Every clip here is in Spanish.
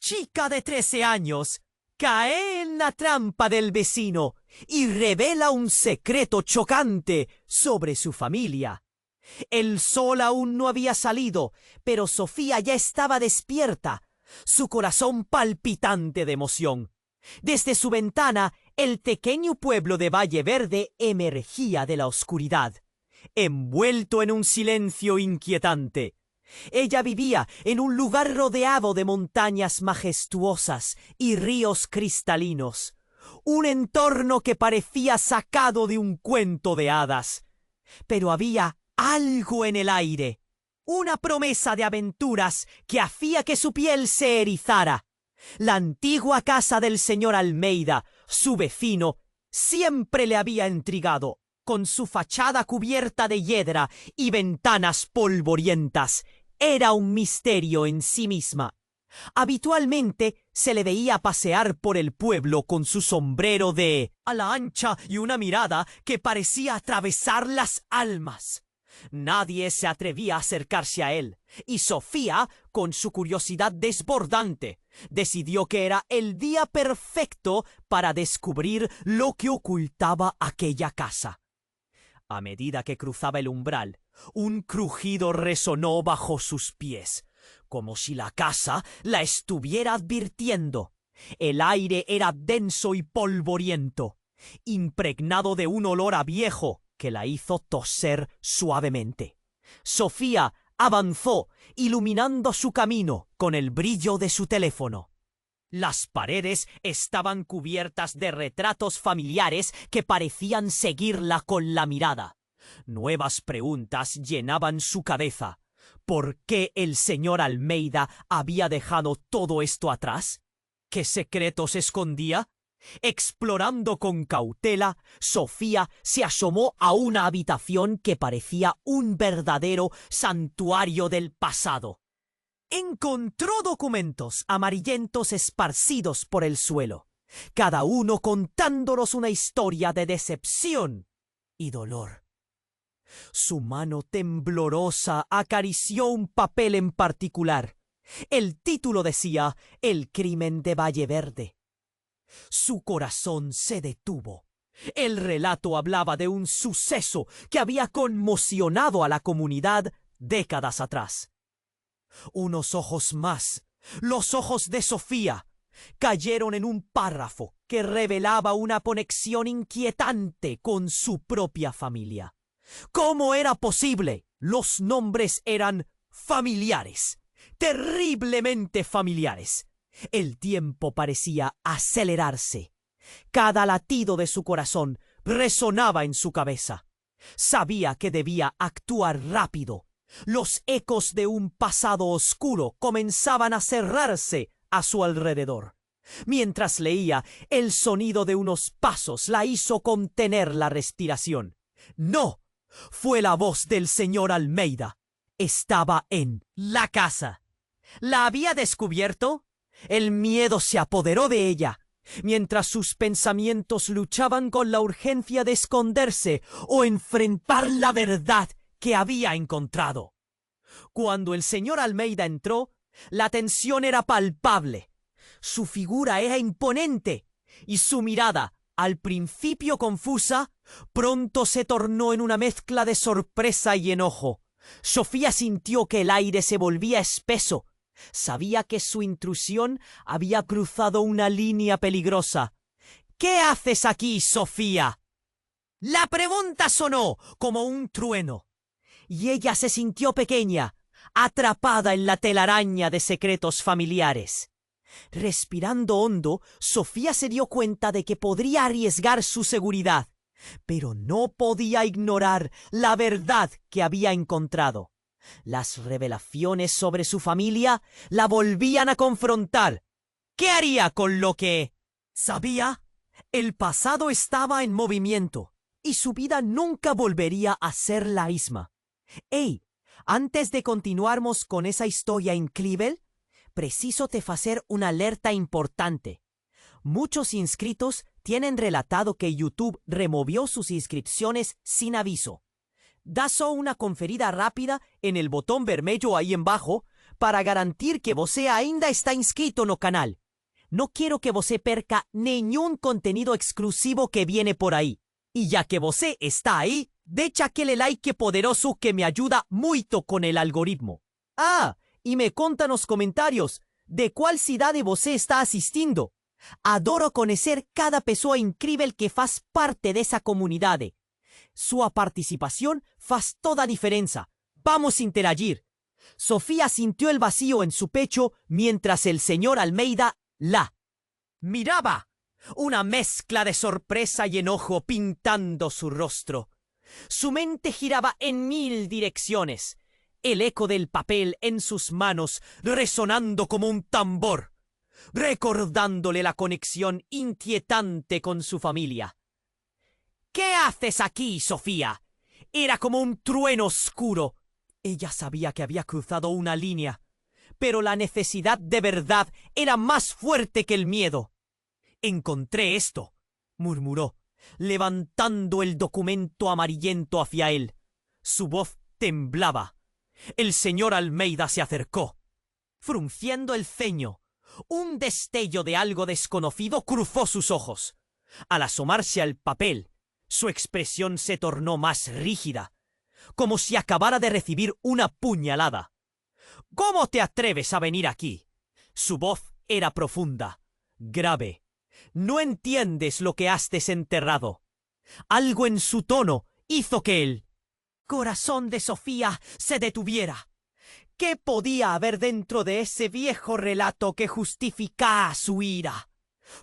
chica de 13 años cae en la trampa del vecino y revela un secreto chocante sobre su familia. El sol aún no había salido, pero Sofía ya estaba despierta, su corazón palpitante de emoción. Desde su ventana, el pequeño pueblo de Valle Verde emergía de la oscuridad, envuelto en un silencio inquietante. Ella vivía en un lugar rodeado de montañas majestuosas y ríos cristalinos, un entorno que parecía sacado de un cuento de hadas. Pero había algo en el aire, una promesa de aventuras que hacía que su piel se erizara. La antigua casa del señor Almeida, su vecino, siempre le había intrigado, con su fachada cubierta de hiedra y ventanas polvorientas. Era un misterio en sí misma. Habitualmente se le veía pasear por el pueblo con su sombrero de ala ancha y una mirada que parecía atravesar las almas. Nadie se atrevía a acercarse a él, y Sofía, con su curiosidad desbordante, decidió que era el día perfecto para descubrir lo que ocultaba aquella casa. A medida que cruzaba el umbral, un crujido resonó bajo sus pies, como si la casa la estuviera advirtiendo. El aire era denso y polvoriento, impregnado de un olor a viejo que la hizo toser suavemente. Sofía avanzó, iluminando su camino con el brillo de su teléfono. Las paredes estaban cubiertas de retratos familiares que parecían seguirla con la mirada. Nuevas preguntas llenaban su cabeza. ¿Por qué el señor Almeida había dejado todo esto atrás? ¿Qué secretos escondía? Explorando con cautela, Sofía se asomó a una habitación que parecía un verdadero santuario del pasado. Encontró documentos amarillentos esparcidos por el suelo, cada uno contándonos una historia de decepción y dolor. Su mano temblorosa acarició un papel en particular. El título decía «El crimen de Valle Verde». Su corazón se detuvo. El relato hablaba de un suceso que había conmocionado a la comunidad décadas atrás. Unos ojos más, los ojos de Sofía, cayeron en un párrafo que revelaba una conexión inquietante con su propia familia. ¿Cómo era posible? Los nombres eran familiares, terriblemente familiares. El tiempo parecía acelerarse. Cada latido de su corazón resonaba en su cabeza. Sabía que debía actuar rápido. Los ecos de un pasado oscuro comenzaban a cerrarse a su alrededor. Mientras leía, el sonido de unos pasos la hizo contener la respiración. ¡No! Fue la voz del señor Almeida. Estaba en la casa. ¿La había descubierto? El miedo se apoderó de ella, mientras sus pensamientos luchaban con la urgencia de esconderse o enfrentar la verdad que había encontrado. Cuando el señor Almeida entró, la tensión era palpable. Su figura era imponente y su mirada, al principio confusa, pronto se tornó en una mezcla de sorpresa y enojo. Sofía sintió que el aire se volvía espeso. Sabía que su intrusión había cruzado una línea peligrosa. «¿Qué haces aquí, Sofía?». La pregunta sonó como un trueno, y ella se sintió pequeña, atrapada en la telaraña de secretos familiares. Respirando hondo, Sofía se dio cuenta de que podría arriesgar su seguridad, pero no podía ignorar la verdad que había encontrado. Las revelaciones sobre su familia la volvían a confrontar. ¿Qué haría con lo que sabía? El pasado estaba en movimiento y su vida nunca volvería a ser la misma. ¡Ey! Antes de continuarmos con esa historia increíble, preciso te hacer una alerta importante. Muchos inscritos tienen relatado que YouTube removió sus inscripciones sin aviso. Da solo una conferida rápida en el botón vermelho ahí en bajo para garantir que você ainda está inscrito no canal. No quiero que você perca ningún contenido exclusivo que viene por ahí. Y ya que você está ahí, deja aquele like poderoso que me ayuda muito con el algoritmo. Ah, y me conta nos comentários de qual cidade você está assistindo. Adoro conhecer cada pessoa incrível que faz parte dessa comunidade. Sua participación faz toda a diferença. Vamos a interagir. Sofía sintió el vacío en su pecho mientras el señor Almeida la miraba. Una mezcla de sorpresa y enojo pintando su rostro. Su mente giraba en 1000 direcciones. El eco del papel en sus manos resonando como un tambor, recordándole la conexión inquietante con su familia. ¿Qué haces aquí, Sofía? Era como un trueno oscuro. Ella sabía que había cruzado una línea, pero la necesidad de verdad era más fuerte que el miedo. Encontré esto, murmuró, levantando el documento amarillento hacia él. Su voz temblaba. El señor Almeida se acercó, frunciendo el ceño. Un destello de algo desconocido cruzó sus ojos. Al asomarse al papel, su expresión se tornó más rígida, como si acabara de recibir una puñalada. ¿Cómo te atreves a venir aquí? Su voz era profunda, grave. No entiendes lo que has desenterrado. Algo en su tono hizo que el corazón de Sofía se detuviera. ¿Qué podía haber dentro de ese viejo relato que justificaba su ira?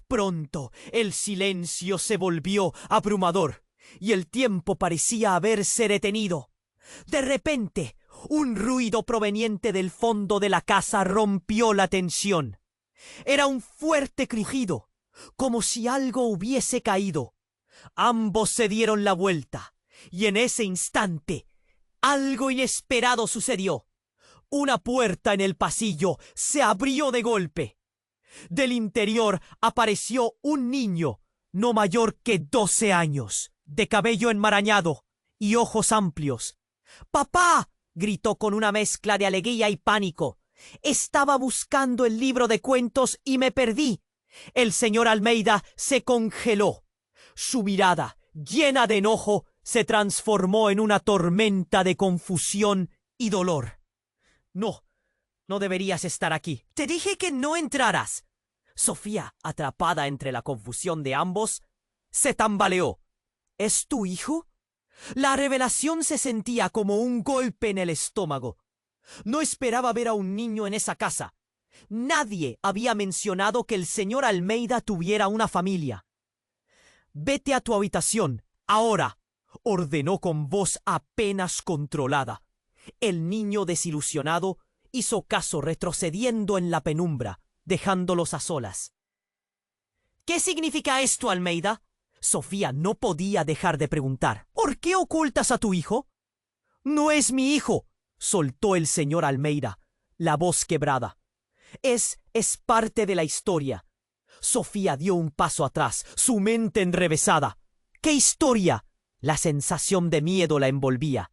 Pronto el silencio se volvió abrumador y el tiempo parecía haberse detenido. De repente, un ruido proveniente del fondo de la casa rompió la tensión. Era un fuerte crujido, como si algo hubiese caído. Ambos se dieron la vuelta, y en ese instante, algo inesperado sucedió. Una puerta en el pasillo se abrió de golpe. Del interior apareció un niño, no mayor que 12 años, de cabello enmarañado y ojos amplios. ¡Papá!, gritó con una mezcla de alegría y pánico. Estaba buscando el libro de cuentos y me perdí. El señor Almeida se congeló. Su mirada, llena de enojo, se transformó en una tormenta de confusión y dolor. No deberías estar aquí. Te dije que no entraras. Sofía, atrapada entre la confusión de ambos, se tambaleó. ¿Es tu hijo? La revelación se sentía como un golpe en el estómago. No esperaba ver a un niño en esa casa. Nadie había mencionado que el señor Almeida tuviera una familia. «Vete a tu habitación, ahora», ordenó con voz apenas controlada. El niño, desilusionado, hizo caso retrocediendo en la penumbra, dejándolos a solas. «¿Qué significa esto, Almeida?», Sofía no podía dejar de preguntar. «¿Por qué ocultas a tu hijo?» «No es mi hijo», soltó el señor Almeida, la voz quebrada. Es parte de la historia». Sofía dio un paso atrás, su mente enrevesada. ¿Qué historia? La sensación de miedo la envolvía.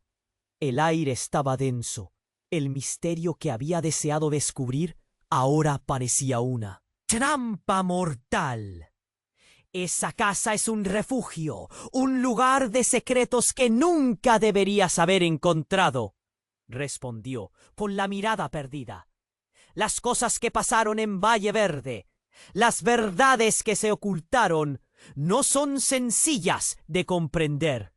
El aire estaba denso. El misterio que había deseado descubrir ahora parecía una trampa mortal. Esa casa es un refugio, un lugar de secretos que nunca deberías haber encontrado, respondió, con la mirada perdida. Las cosas que pasaron en Valle Verde, las verdades que se ocultaron, no son sencillas de comprender.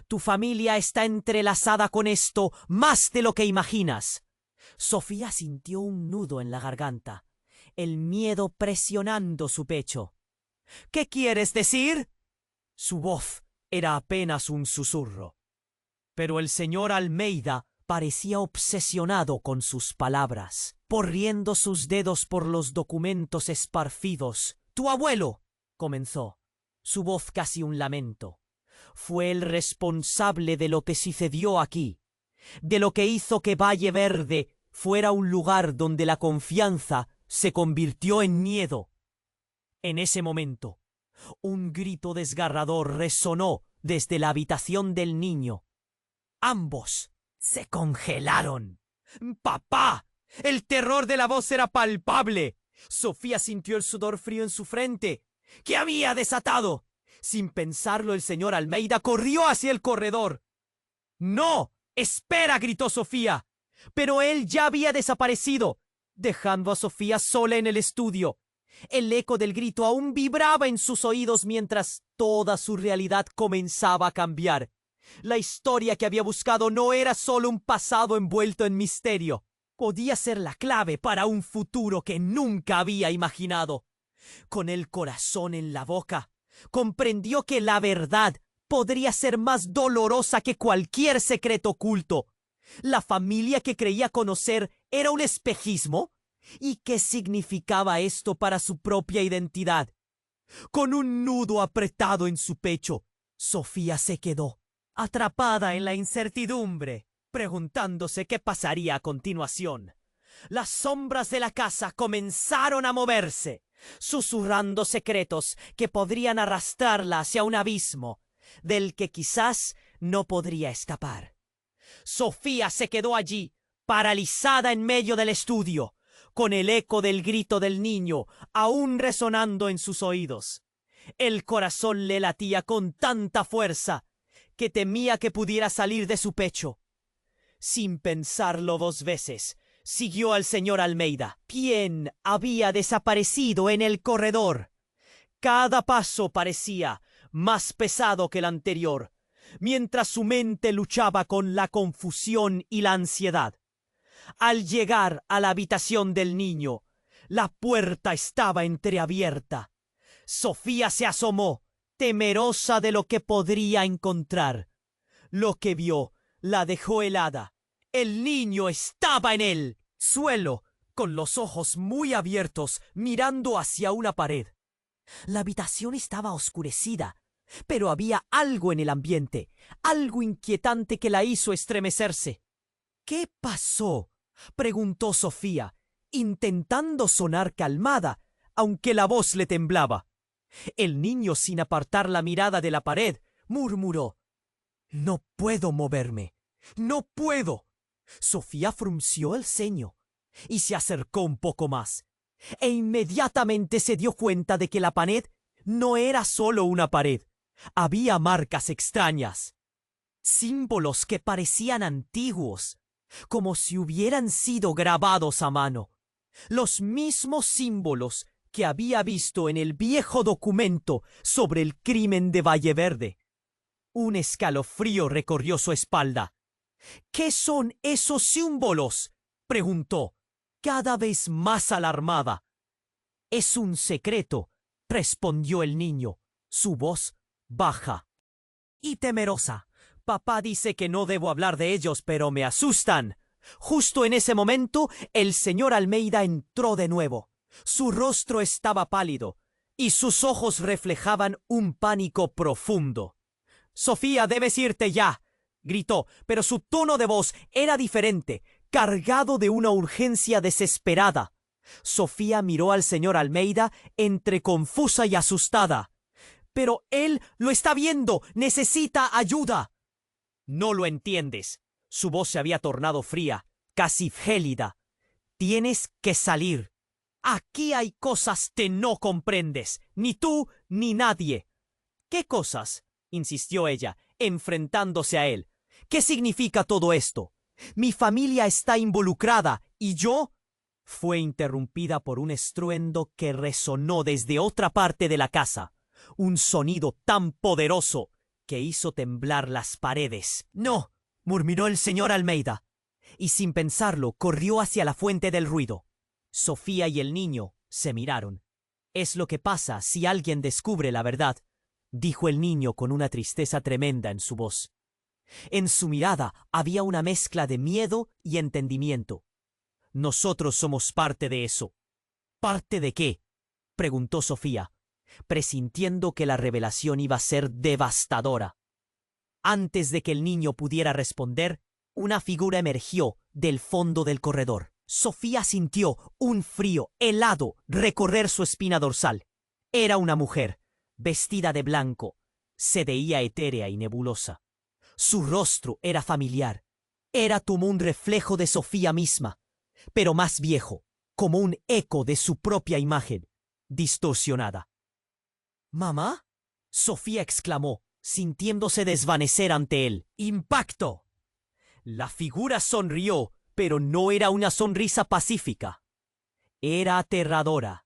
Tu familia está entrelazada con esto más de lo que imaginas. Sofía sintió un nudo en la garganta, el miedo presionando su pecho. ¿Qué quieres decir? Su voz era apenas un susurro. Pero el señor Almeida parecía obsesionado con sus palabras, corriendo sus dedos por los documentos esparcidos. «Tu abuelo», comenzó, su voz casi un lamento, «fue el responsable de lo que sucedió aquí, de lo que hizo que Valle Verde fuera un lugar donde la confianza se convirtió en miedo». En ese momento, un grito desgarrador resonó desde la habitación del niño. Ambos se congelaron. «¡Papá!», El terror de la voz era palpable. Sofía sintió el sudor frío en su frente. ¿Qué había desatado? Sin pensarlo, el señor Almeida corrió hacia el corredor. ¡No! ¡Espera!, gritó Sofía. Pero él ya había desaparecido, dejando a Sofía sola en el estudio. El eco del grito aún vibraba en sus oídos mientras toda su realidad comenzaba a cambiar. La historia que había buscado no era solo un pasado envuelto en misterio. Podía ser la clave para un futuro que nunca había imaginado. Con el corazón en la boca, comprendió que la verdad podría ser más dolorosa que cualquier secreto oculto. La familia que creía conocer era un espejismo. ¿Y qué significaba esto para su propia identidad? Con un nudo apretado en su pecho, Sofía se quedó, atrapada en la incertidumbre, preguntándose qué pasaría a continuación. Las sombras de la casa comenzaron a moverse, susurrando secretos que podrían arrastrarla hacia un abismo del que quizás no podría escapar. Sofía se quedó allí, paralizada en medio del estudio, con el eco del grito del niño aún resonando en sus oídos. El corazón le latía con tanta fuerza que temía que pudiera salir de su pecho. Sin pensarlo dos veces, siguió al señor Almeida, quien había desaparecido en el corredor. Cada paso parecía más pesado que el anterior, mientras su mente luchaba con la confusión y la ansiedad. Al llegar a la habitación del niño, la puerta estaba entreabierta. Sofía se asomó, temerosa de lo que podría encontrar. Lo que vio la dejó helada. El niño estaba en el suelo, con los ojos muy abiertos, mirando hacia una pared. La habitación estaba oscurecida, pero había algo en el ambiente, algo inquietante que la hizo estremecerse. ¿Qué pasó?, preguntó Sofía, intentando sonar calmada, aunque la voz le temblaba. El niño, sin apartar la mirada de la pared, murmuró: «No puedo moverme. ¡No puedo!». Sofía frunció el ceño y se acercó un poco más, e inmediatamente se dio cuenta de que la pared no era solo una pared. Había marcas extrañas, símbolos que parecían antiguos, como si hubieran sido grabados a mano. Los mismos símbolos que había visto en el viejo documento sobre el crimen de Valle Verde. Un escalofrío recorrió su espalda. «¿Qué son esos símbolos?», preguntó, cada vez más alarmada. «Es un secreto», respondió el niño, su voz baja y temerosa. «Papá dice que no debo hablar de ellos, pero me asustan». Justo en ese momento, el señor Almeida entró de nuevo. Su rostro estaba pálido y sus ojos reflejaban un pánico profundo. «Sofía, debes irte ya», gritó, pero su tono de voz era diferente, cargado de una urgencia desesperada. Sofía miró al señor Almeida entre confusa y asustada. «Pero él lo está viendo. Necesita ayuda». «No lo entiendes». Su voz se había tornado fría, casi gélida. «Tienes que salir. Aquí hay cosas que no comprendes, ni tú ni nadie». «¿Qué cosas?», insistió ella, enfrentándose a él. «¿Qué significa todo esto? Mi familia está involucrada y yo…». Fue interrumpida por un estruendo que resonó desde otra parte de la casa, un sonido tan poderoso que hizo temblar las paredes. «No», murmuró el señor Almeida, y sin pensarlo corrió hacia la fuente del ruido. Sofía y el niño se miraron. «Es lo que pasa si alguien descubre la verdad», dijo el niño con una tristeza tremenda en su voz. En su mirada había una mezcla de miedo y entendimiento. «Nosotros somos parte de eso». «¿Parte de qué?», preguntó Sofía, presintiendo que la revelación iba a ser devastadora. Antes de que el niño pudiera responder, una figura emergió del fondo del corredor. Sofía sintió un frío helado recorrer su espina dorsal. Era una mujer, vestida de blanco. Se veía etérea y nebulosa. Su rostro era familiar. Era como un reflejo de Sofía misma. pero más viejo, como un eco de su propia imagen, distorsionada. —¿Mamá? —Sofía exclamó, sintiéndose desvanecer ante él. ¡Impacto! La figura sonrió, pero no era una sonrisa pacífica. Era aterradora,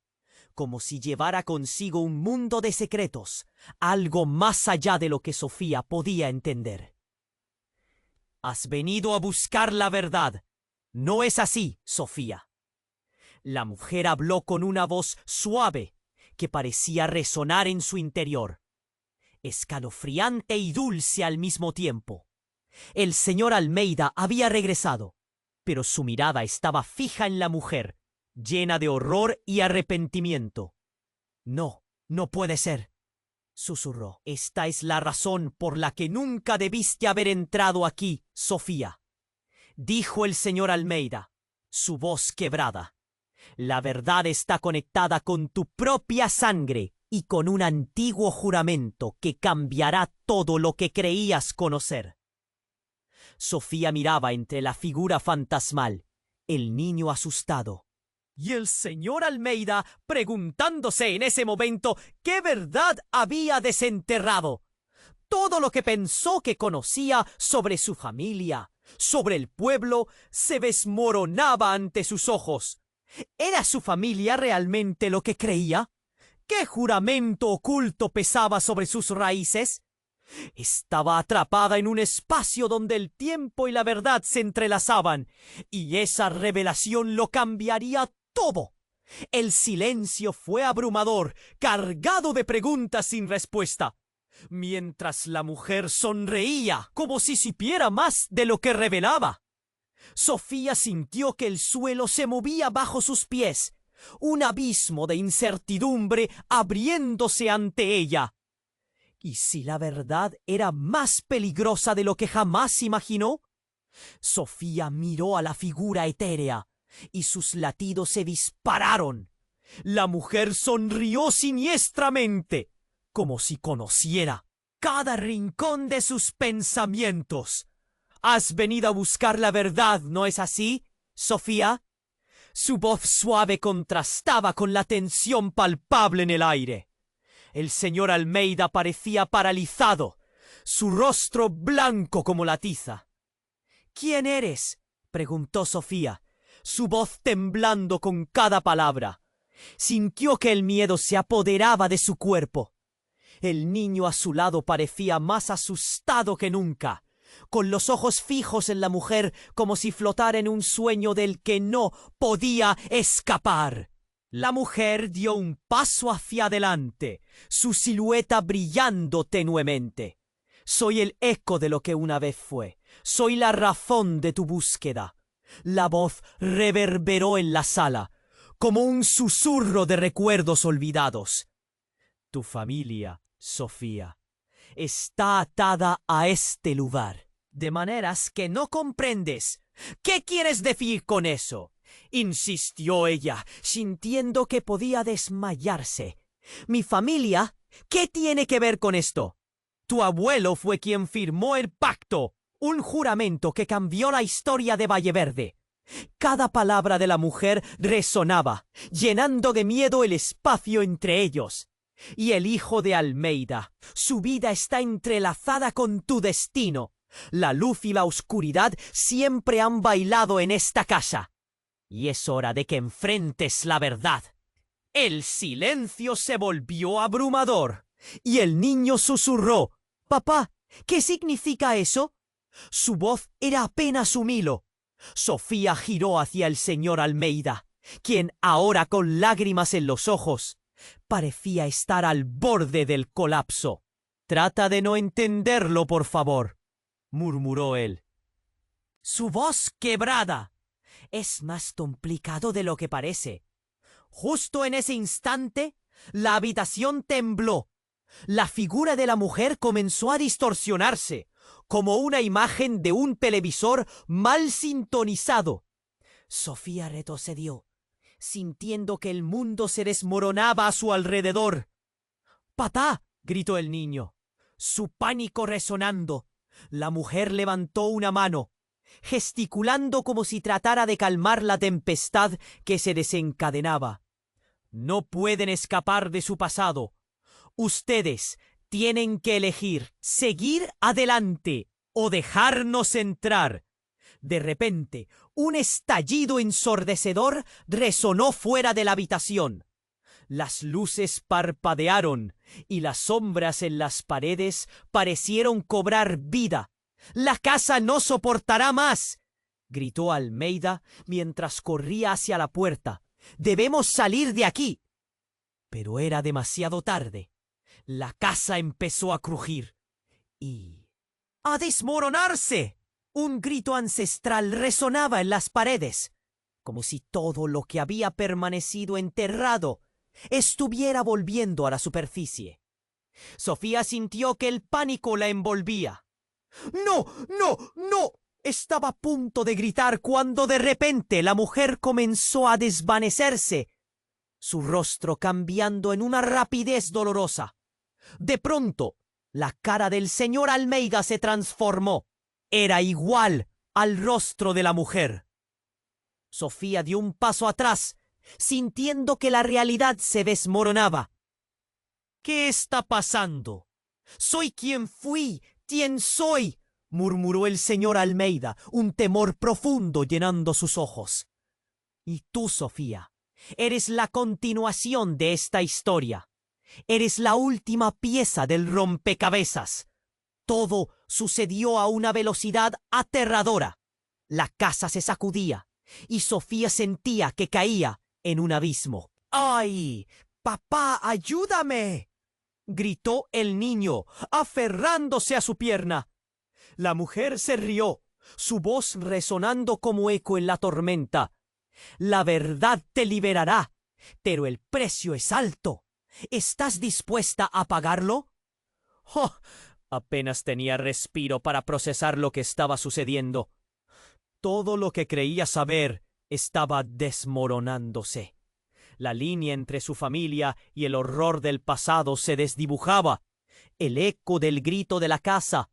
como si llevara consigo un mundo de secretos, algo más allá de lo que Sofía podía entender. —Has venido a buscar la verdad. No es así, Sofía. La mujer habló con una voz suave que parecía resonar en su interior, escalofriante y dulce al mismo tiempo. El señor Almeida había regresado, pero su mirada estaba fija en la mujer, llena de horror y arrepentimiento. —No, no puede ser —susurró—. Esta es la razón por la que nunca debiste haber entrado aquí, Sofía —dijo el señor Almeida, su voz quebrada—. La verdad está conectada con tu propia sangre y con un antiguo juramento que cambiará todo lo que creías conocer. Sofía miraba entre la figura fantasmal, el niño asustado, y el señor Almeida preguntándose en ese momento qué verdad había desenterrado. Todo lo que pensó que conocía sobre su familia, sobre el pueblo, se desmoronaba ante sus ojos. ¿Era su familia realmente lo que creía? ¿Qué juramento oculto pesaba sobre sus raíces? Estaba atrapada en un espacio donde el tiempo y la verdad se entrelazaban, y esa revelación lo cambiaría todo. El silencio fue abrumador, cargado de preguntas sin respuesta, mientras la mujer sonreía como si supiera más de lo que revelaba. Sofía sintió que el suelo se movía bajo sus pies, un abismo de incertidumbre abriéndose ante ella. ¿Y si la verdad era más peligrosa de lo que jamás imaginó? Sofía miró a la figura etérea y sus latidos se dispararon. La mujer sonrió siniestramente, como si conociera cada rincón de sus pensamientos. —Has venido a buscar la verdad, ¿no es así, Sofía? Su voz suave contrastaba con la tensión palpable en el aire. El señor Almeida parecía paralizado, su rostro blanco como la tiza. —¿Quién eres? —preguntó Sofía, su voz temblando con cada palabra. Sintió que el miedo se apoderaba de su cuerpo. El niño a su lado parecía más asustado que nunca, con los ojos fijos en la mujer como si flotara en un sueño del que no podía escapar. La mujer dio un paso hacia adelante, su silueta brillando tenuemente. —Soy el eco de lo que una vez fue. Soy la razón de tu búsqueda. La voz reverberó en la sala, como un susurro de recuerdos olvidados. Tu familia, Sofía, está atada a este lugar, de maneras que no comprendes. ¿Qué quieres decir con eso? —insistió ella, sintiendo que podía desmayarse. —Mi familia, ¿qué tiene que ver con esto? Tu abuelo fue quien firmó el pacto, un juramento que cambió la historia de Valleverde. Cada palabra de la mujer resonaba, llenando de miedo el espacio entre ellos. Y el hijo de Almeida, su vida está entrelazada con tu destino. La luz y la oscuridad siempre han bailado en esta casa. Y es hora de que enfrentes la verdad. El silencio se volvió abrumador, y el niño susurró: —Papá, ¿qué significa eso? Su voz era apenas un hilo. Sofía giró hacia el señor Almeida, quien ahora, con lágrimas en los ojos, parecía estar al borde del colapso. —Trata de no entenderlo, por favor —murmuró él, su voz quebrada. —Es más complicado de lo que parece. Justo en ese instante, la habitación tembló. La figura de la mujer comenzó a distorsionarse, como una imagen de un televisor mal sintonizado. Sofía retrocedió, sintiendo que el mundo se desmoronaba a su alrededor. —¡Papá! —gritó el niño, su pánico resonando. La mujer levantó una mano, gesticulando como si tratara de calmar la tempestad que se desencadenaba. No pueden escapar de su pasado. Ustedes tienen que elegir seguir adelante o dejarnos entrar. De repente, un estallido ensordecedor resonó fuera de la habitación. Las luces parpadearon y las sombras en las paredes parecieron cobrar vida. «¡La casa no soportará más!», gritó Almeida mientras corría hacia la puerta. «¡Debemos salir de aquí!». Pero era demasiado tarde. La casa empezó a crujir y a desmoronarse. Un grito ancestral resonaba en las paredes, como si todo lo que había permanecido enterrado estuviera volviendo a la superficie. Sofía sintió que el pánico la envolvía. «¡No, no, no!», estaba a punto de gritar cuando de repente la mujer comenzó a desvanecerse, su rostro cambiando en una rapidez dolorosa. De pronto, la cara del señor Almeida se transformó. Era igual al rostro de la mujer. Sofía dio un paso atrás, sintiendo que la realidad se desmoronaba. «¿Qué está pasando? Soy quien fui, quien soy», murmuró el señor Almeida, un temor profundo llenando sus ojos. «Y tú, Sofía, eres la continuación de esta historia. Eres la última pieza del rompecabezas. Todo sucedió a una velocidad aterradora. La casa se sacudía y Sofía sentía que caía en un abismo. «¡Ay! ¡Papá, ayúdame!», gritó el niño, aferrándose a su pierna. La mujer se rió, su voz resonando como eco en la tormenta. «La verdad te liberará, pero el precio es alto. ¿Estás dispuesta a pagarlo?». «Oh». Apenas tenía respiro para procesar lo que estaba sucediendo. Todo lo que creía saber estaba desmoronándose. La línea entre su familia y el horror del pasado se desdibujaba. El eco del grito de la casa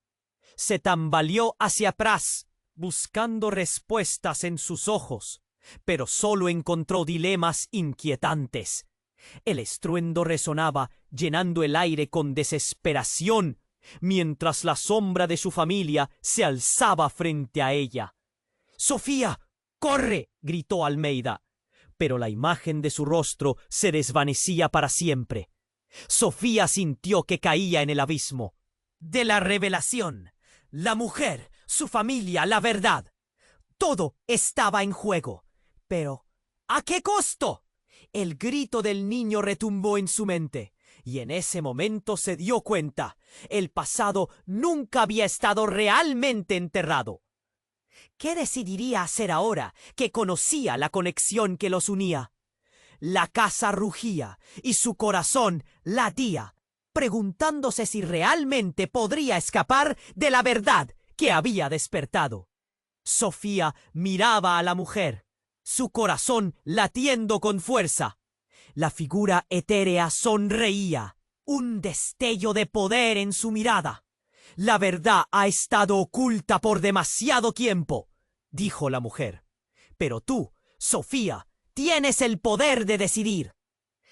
se tambaleó hacia atrás, buscando respuestas en sus ojos, pero solo encontró dilemas inquietantes. El estruendo resonaba, llenando el aire con desesperación, mientras la sombra de su familia se alzaba frente a ella. «¡Sofía, corre!», gritó Almeida, pero la imagen de su rostro se desvanecía para siempre. Sofía sintió que caía en el abismo. De la revelación, la mujer, su familia, la verdad. Todo estaba en juego. Pero, ¿a qué costo? El grito del niño retumbó en su mente. Y en ese momento se dio cuenta. El pasado nunca había estado realmente enterrado. ¿Qué decidiría hacer ahora que conocía la conexión que los unía? La casa rugía y su corazón latía, preguntándose si realmente podría escapar de la verdad que había despertado. Sofía miraba a la mujer, su corazón latiendo con fuerza. La figura etérea sonreía, un destello de poder en su mirada. «La verdad ha estado oculta por demasiado tiempo», dijo la mujer. «Pero tú, Sofía, tienes el poder de decidir».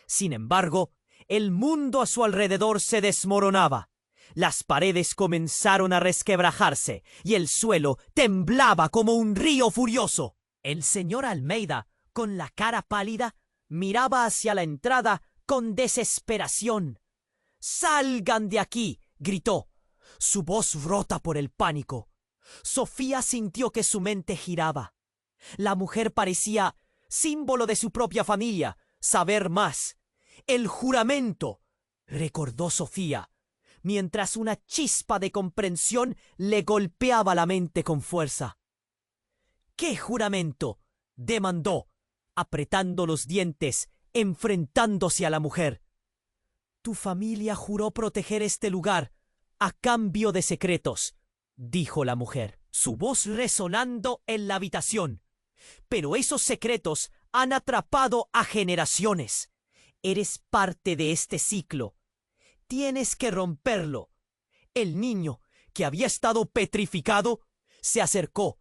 Sin embargo, el mundo a su alrededor se desmoronaba. Las paredes comenzaron a resquebrajarse y el suelo temblaba como un río furioso. El señor Almeida, con la cara pálida, miraba hacia la entrada con desesperación. «¡Salgan de aquí!», gritó, su voz rota por el pánico. Sofía sintió que su mente giraba. La mujer parecía símbolo de su propia familia, saber más. «El juramento», recordó Sofía, mientras una chispa de comprensión le golpeaba la mente con fuerza. «¿Qué juramento?», demandó, apretando los dientes, enfrentándose a la mujer. «Tu familia juró proteger este lugar a cambio de secretos», dijo la mujer, su voz resonando en la habitación. «Pero esos secretos han atrapado a generaciones. Eres parte de este ciclo. Tienes que romperlo». El niño, que había estado petrificado, se acercó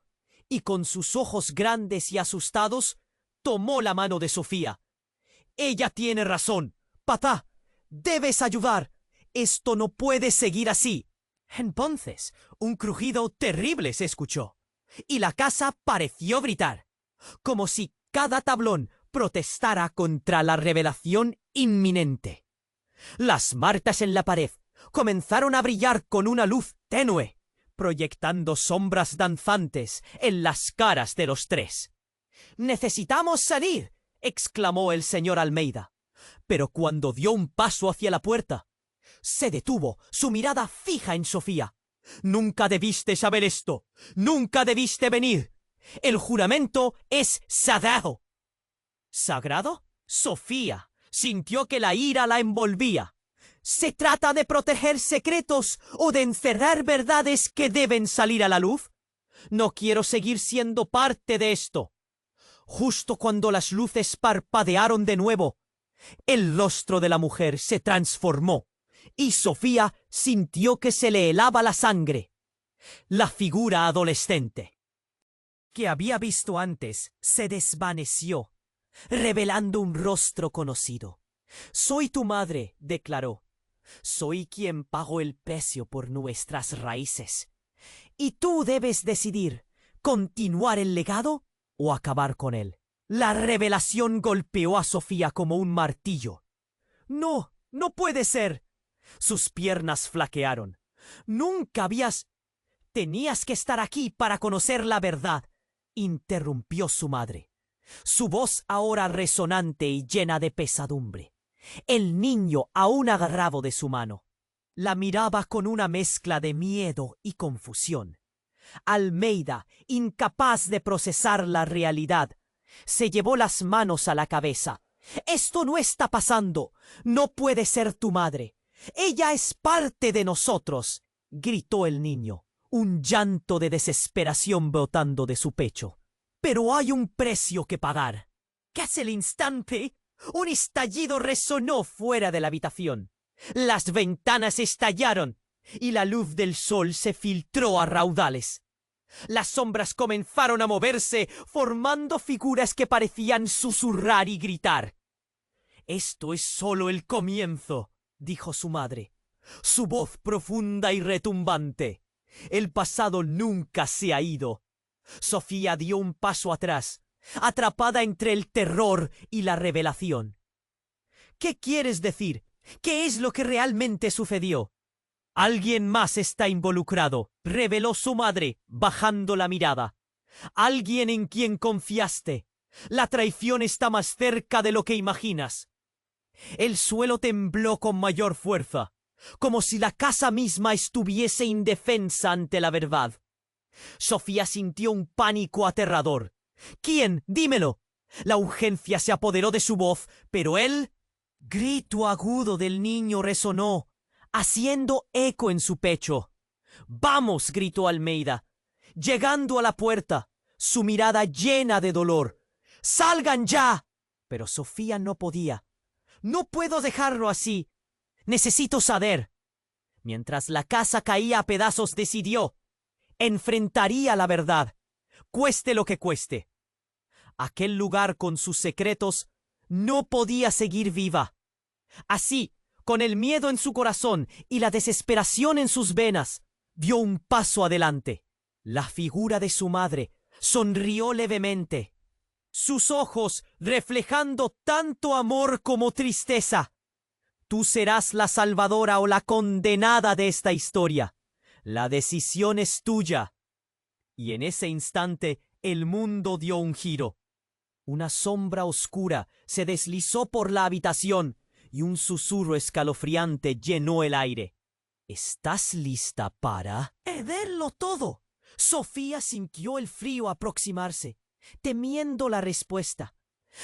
y con sus ojos grandes y asustados, tomó la mano de Sofía. «Ella tiene razón. Papá, debes ayudar. Esto no puede seguir así». Entonces, un crujido terrible se escuchó, y la casa pareció gritar, como si cada tablón protestara contra la revelación inminente. Las marcas en la pared comenzaron a brillar con una luz tenue, proyectando sombras danzantes en las caras de los tres. «¡Necesitamos salir!», exclamó el señor Almeida. Pero cuando dio un paso hacia la puerta, se detuvo, su mirada fija en Sofía. «Nunca debiste saber esto. Nunca debiste venir. El juramento es sagrado». ¿Sagrado? Sofía sintió que la ira la envolvía. ¿Se trata de proteger secretos o de encerrar verdades que deben salir a la luz? No quiero seguir siendo parte de esto. Justo cuando las luces parpadearon de nuevo, el rostro de la mujer se transformó y Sofía sintió que se le helaba la sangre. La figura adolescente que había visto antes se desvaneció, revelando un rostro conocido. «Soy tu madre», declaró. «Soy quien pagó el precio por nuestras raíces. Y tú debes decidir, continuar el legado o acabar con él». La revelación golpeó a Sofía como un martillo. «No, no puede ser». Sus piernas flaquearon. «Nunca habías... Tenías que estar aquí para conocer la verdad», interrumpió su madre, su voz ahora resonante y llena de pesadumbre. El niño aún agarrado de su mano la miraba con una mezcla de miedo y confusión. Almeida, incapaz de procesar la realidad, se llevó las manos a la cabeza. «Esto no está pasando. No puede ser tu madre. Ella es parte de nosotros», gritó el niño, un llanto de desesperación brotando de su pecho. «Pero hay un precio que pagar». Casi al instante, un estallido resonó fuera de la habitación. Las ventanas estallaron y la luz del sol se filtró a raudales. Las sombras comenzaron a moverse, formando figuras que parecían susurrar y gritar. «Esto es solo el comienzo», dijo su madre, su voz profunda y retumbante. «El pasado nunca se ha ido». Sofía dio un paso atrás, atrapada entre el terror y la revelación. «¿Qué quieres decir? ¿Qué es lo que realmente sucedió?» «Alguien más está involucrado», reveló su madre, bajando la mirada. «Alguien en quien confiaste. La traición está más cerca de lo que imaginas». El suelo tembló con mayor fuerza, como si la casa misma estuviese indefensa ante la verdad. Sofía sintió un pánico aterrador. «¿Quién? Dímelo». La urgencia se apoderó de su voz, pero él... Grito agudo del niño resonó, haciendo eco en su pecho. «¡Vamos!», gritó Almeida, llegando a la puerta, su mirada llena de dolor. «¡Salgan ya!». Pero Sofía no podía. «No puedo dejarlo así. Necesito saber». Mientras la casa caía a pedazos, decidió: enfrentaría la verdad, cueste lo que cueste. Aquel lugar con sus secretos no podía seguir viva. Así, con el miedo en su corazón y la desesperación en sus venas, dio un paso adelante. La figura de su madre sonrió levemente, sus ojos reflejando tanto amor como tristeza. «Tú serás la salvadora o la condenada de esta historia. La decisión es tuya». Y en ese instante el mundo dio un giro. Una sombra oscura se deslizó por la habitación y un susurro escalofriante llenó el aire. «¿Estás lista para...?» «Perderlo todo». Sofía sintió el frío aproximarse, temiendo la respuesta.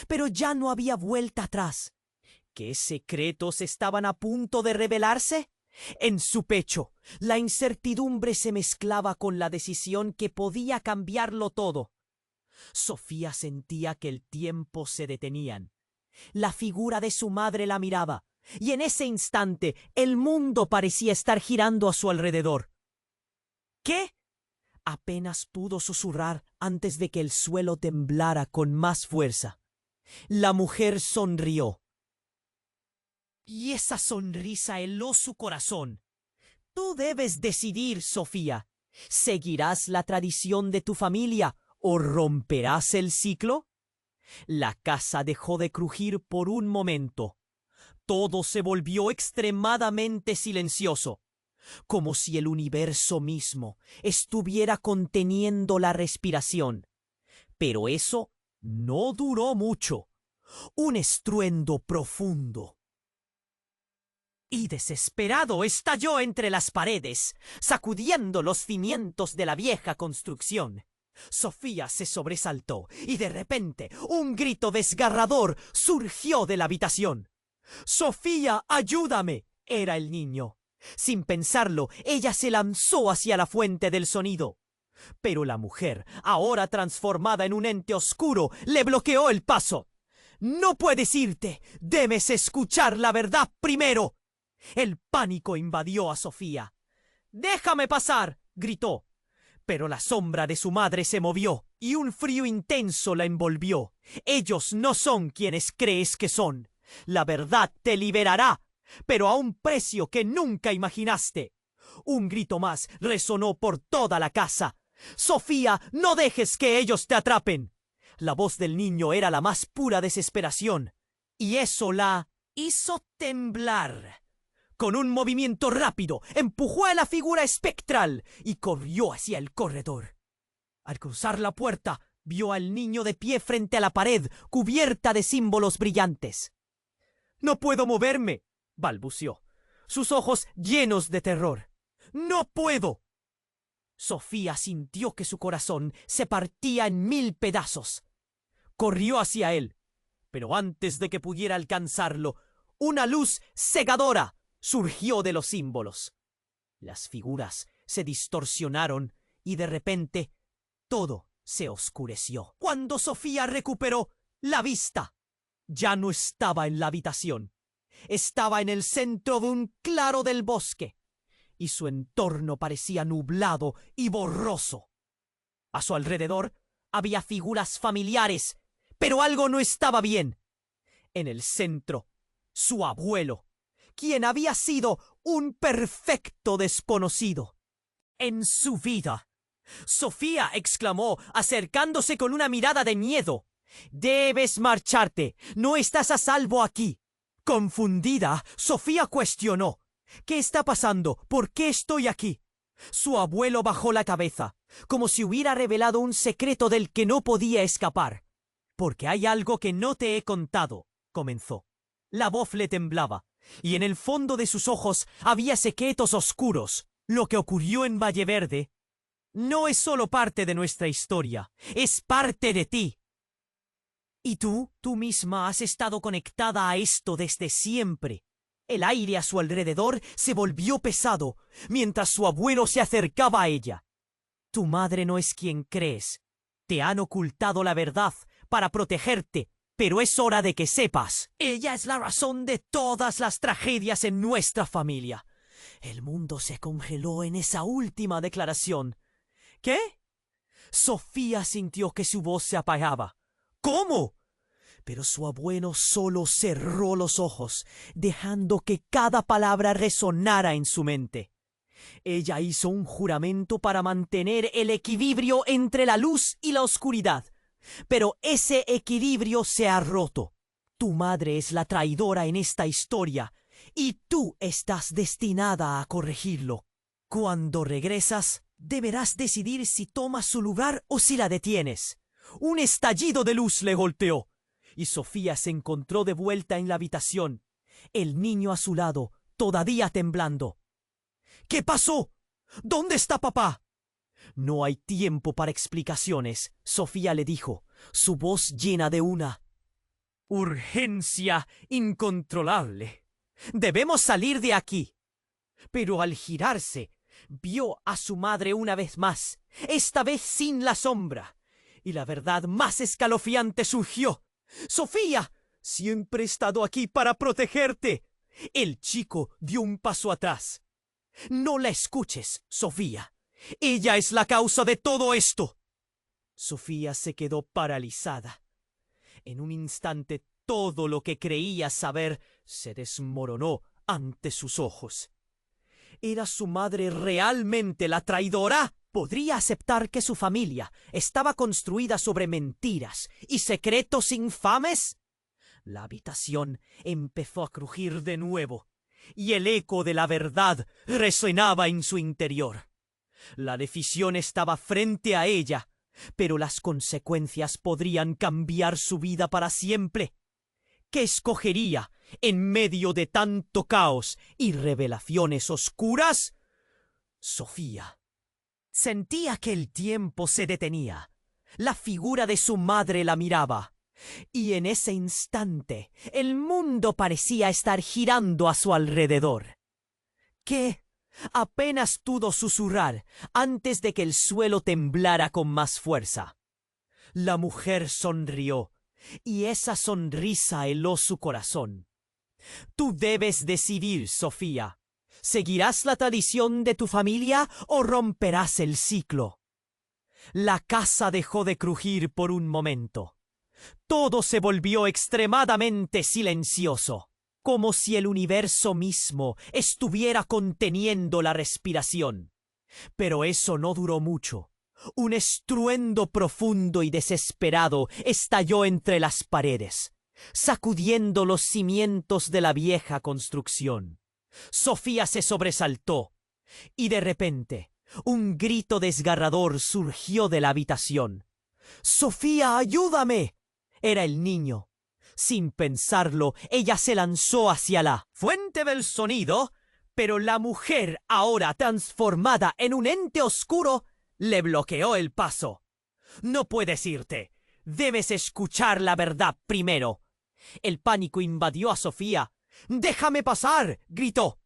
Pero ya no había vuelta atrás. ¿Qué secretos estaban a punto de revelarse? En su pecho, la incertidumbre se mezclaba con la decisión que podía cambiarlo todo. Sofía sentía que el tiempo se detenía. La figura de su madre la miraba, y en ese instante el mundo parecía estar girando a su alrededor. ¿Qué? Apenas pudo susurrar antes de que el suelo temblara con más fuerza. La mujer sonrió. Y esa sonrisa heló su corazón. Tú debes decidir, Sofía. ¿Seguirás la tradición de tu familia o romperás el ciclo? La casa dejó de crujir por un momento. Todo se volvió extremadamente silencioso, como si el universo mismo estuviera conteniendo la respiración. Pero eso no duró mucho. Un estruendo profundo y desesperado estalló entre las paredes, sacudiendo los cimientos de la vieja construcción. Sofía se sobresaltó y de repente un grito desgarrador surgió de la habitación. «¡Sofía, ayúdame!» era el niño. Sin pensarlo, ella se lanzó hacia la fuente del sonido. Pero la mujer, ahora transformada en un ente oscuro, le bloqueó el paso. «¡No puedes irte! ¡Debes escuchar la verdad primero!» El pánico invadió a Sofía. «¡Déjame pasar!» gritó. Pero la sombra de su madre se movió y un frío intenso la envolvió. Ellos no son quienes crees que son. La verdad te liberará, pero a un precio que nunca imaginaste. Un grito más resonó por toda la casa. «Sofía, no dejes que ellos te atrapen». La voz del niño era la más pura desesperación, y eso la hizo temblar. Con un movimiento rápido, empujó a la figura espectral y corrió hacia el corredor. Al cruzar la puerta, vio al niño de pie frente a la pared, cubierta de símbolos brillantes. «No puedo moverme», balbuceó, sus ojos llenos de terror. «¡No puedo!» Sofía sintió que su corazón se partía en 1000 pedazos. Corrió hacia él, pero antes de que pudiera alcanzarlo, una luz cegadora surgió de los símbolos. Las figuras se distorsionaron y de repente todo se oscureció. Cuando Sofía recuperó la vista, ya no estaba en la habitación. Estaba en el centro de un claro del bosque, y su entorno parecía nublado y borroso. A su alrededor había figuras familiares, pero algo no estaba bien. En el centro, su abuelo, quien había sido un perfecto desconocido en su vida. «Sofía», exclamó, acercándose con una mirada de miedo. «Debes marcharte. No estás a salvo aquí». Confundida, Sofía cuestionó. «¿Qué está pasando? ¿Por qué estoy aquí?» Su abuelo bajó la cabeza, como si hubiera revelado un secreto del que no podía escapar. «Porque hay algo que no te he contado», comenzó. La voz le temblaba, y en el fondo de sus ojos había secretos oscuros. Lo que ocurrió en Valle Verde no es solo parte de nuestra historia, es parte de ti. Y tú misma has estado conectada a esto desde siempre. El aire a su alrededor se volvió pesado, mientras su abuelo se acercaba a ella. Tu madre no es quien crees. Te han ocultado la verdad para protegerte, pero es hora de que sepas. Ella es la razón de todas las tragedias en nuestra familia. El mundo se congeló en esa última declaración. ¿Qué? Sofía sintió que su voz se apagaba. ¿Cómo? Pero su abuelo solo cerró los ojos, dejando que cada palabra resonara en su mente. Ella hizo un juramento para mantener el equilibrio entre la luz y la oscuridad. Pero ese equilibrio se ha roto. Tu madre es la traidora en esta historia, y tú estás destinada a corregirlo. Cuando regresas, deberás decidir si tomas su lugar o si la detienes. Un estallido de luz le golpeó, y Sofía se encontró de vuelta en la habitación, el niño a su lado, todavía temblando. ¿Qué pasó? ¿Dónde está papá? No hay tiempo para explicaciones, Sofía le dijo, su voz llena de una urgencia incontrolable. Debemos salir de aquí. Pero al girarse, vio a su madre una vez más, esta vez sin la sombra, y la verdad más escalofriante surgió. «Sofía, siempre he estado aquí para protegerte». El chico dio un paso atrás. «No la escuches, Sofía. Ella es la causa de todo esto. Sofía se quedó paralizada. En un instante todo lo que creía saber se desmoronó ante sus ojos. ¿Era su madre realmente la traidora? ¿Podría aceptar que su familia estaba construida sobre mentiras y secretos infames? La habitación empezó a crujir de nuevo, y el eco de la verdad resonaba en su interior. La decisión estaba frente a ella, pero las consecuencias podrían cambiar su vida para siempre. ¿Qué escogería en medio de tanto caos y revelaciones oscuras? Sofía. Sentía que el tiempo se detenía. La figura de su madre la miraba, y en ese instante el mundo parecía estar girando a su alrededor. ¿Qué? Apenas pudo susurrar antes de que el suelo temblara con más fuerza. La mujer sonrió, y esa sonrisa heló su corazón. Tú debes decidir, Sofía. ¿Seguirás la tradición de tu familia o romperás el ciclo? La casa dejó de crujir por un momento. Todo se volvió extremadamente silencioso, como si el universo mismo estuviera conteniendo la respiración. Pero eso no duró mucho. Un estruendo profundo y desesperado estalló entre las paredes, sacudiendo los cimientos de la vieja construcción. Sofía se sobresaltó, y de repente un grito desgarrador surgió de la habitación. ¡Sofía, ayúdame! Era el niño. Sin pensarlo, ella se lanzó hacia la fuente del sonido, pero la mujer, ahora transformada en un ente oscuro, le bloqueó el paso. No puedes irte. Debes escuchar la verdad primero. El pánico invadió a Sofía. ¡Déjame pasar!, gritó.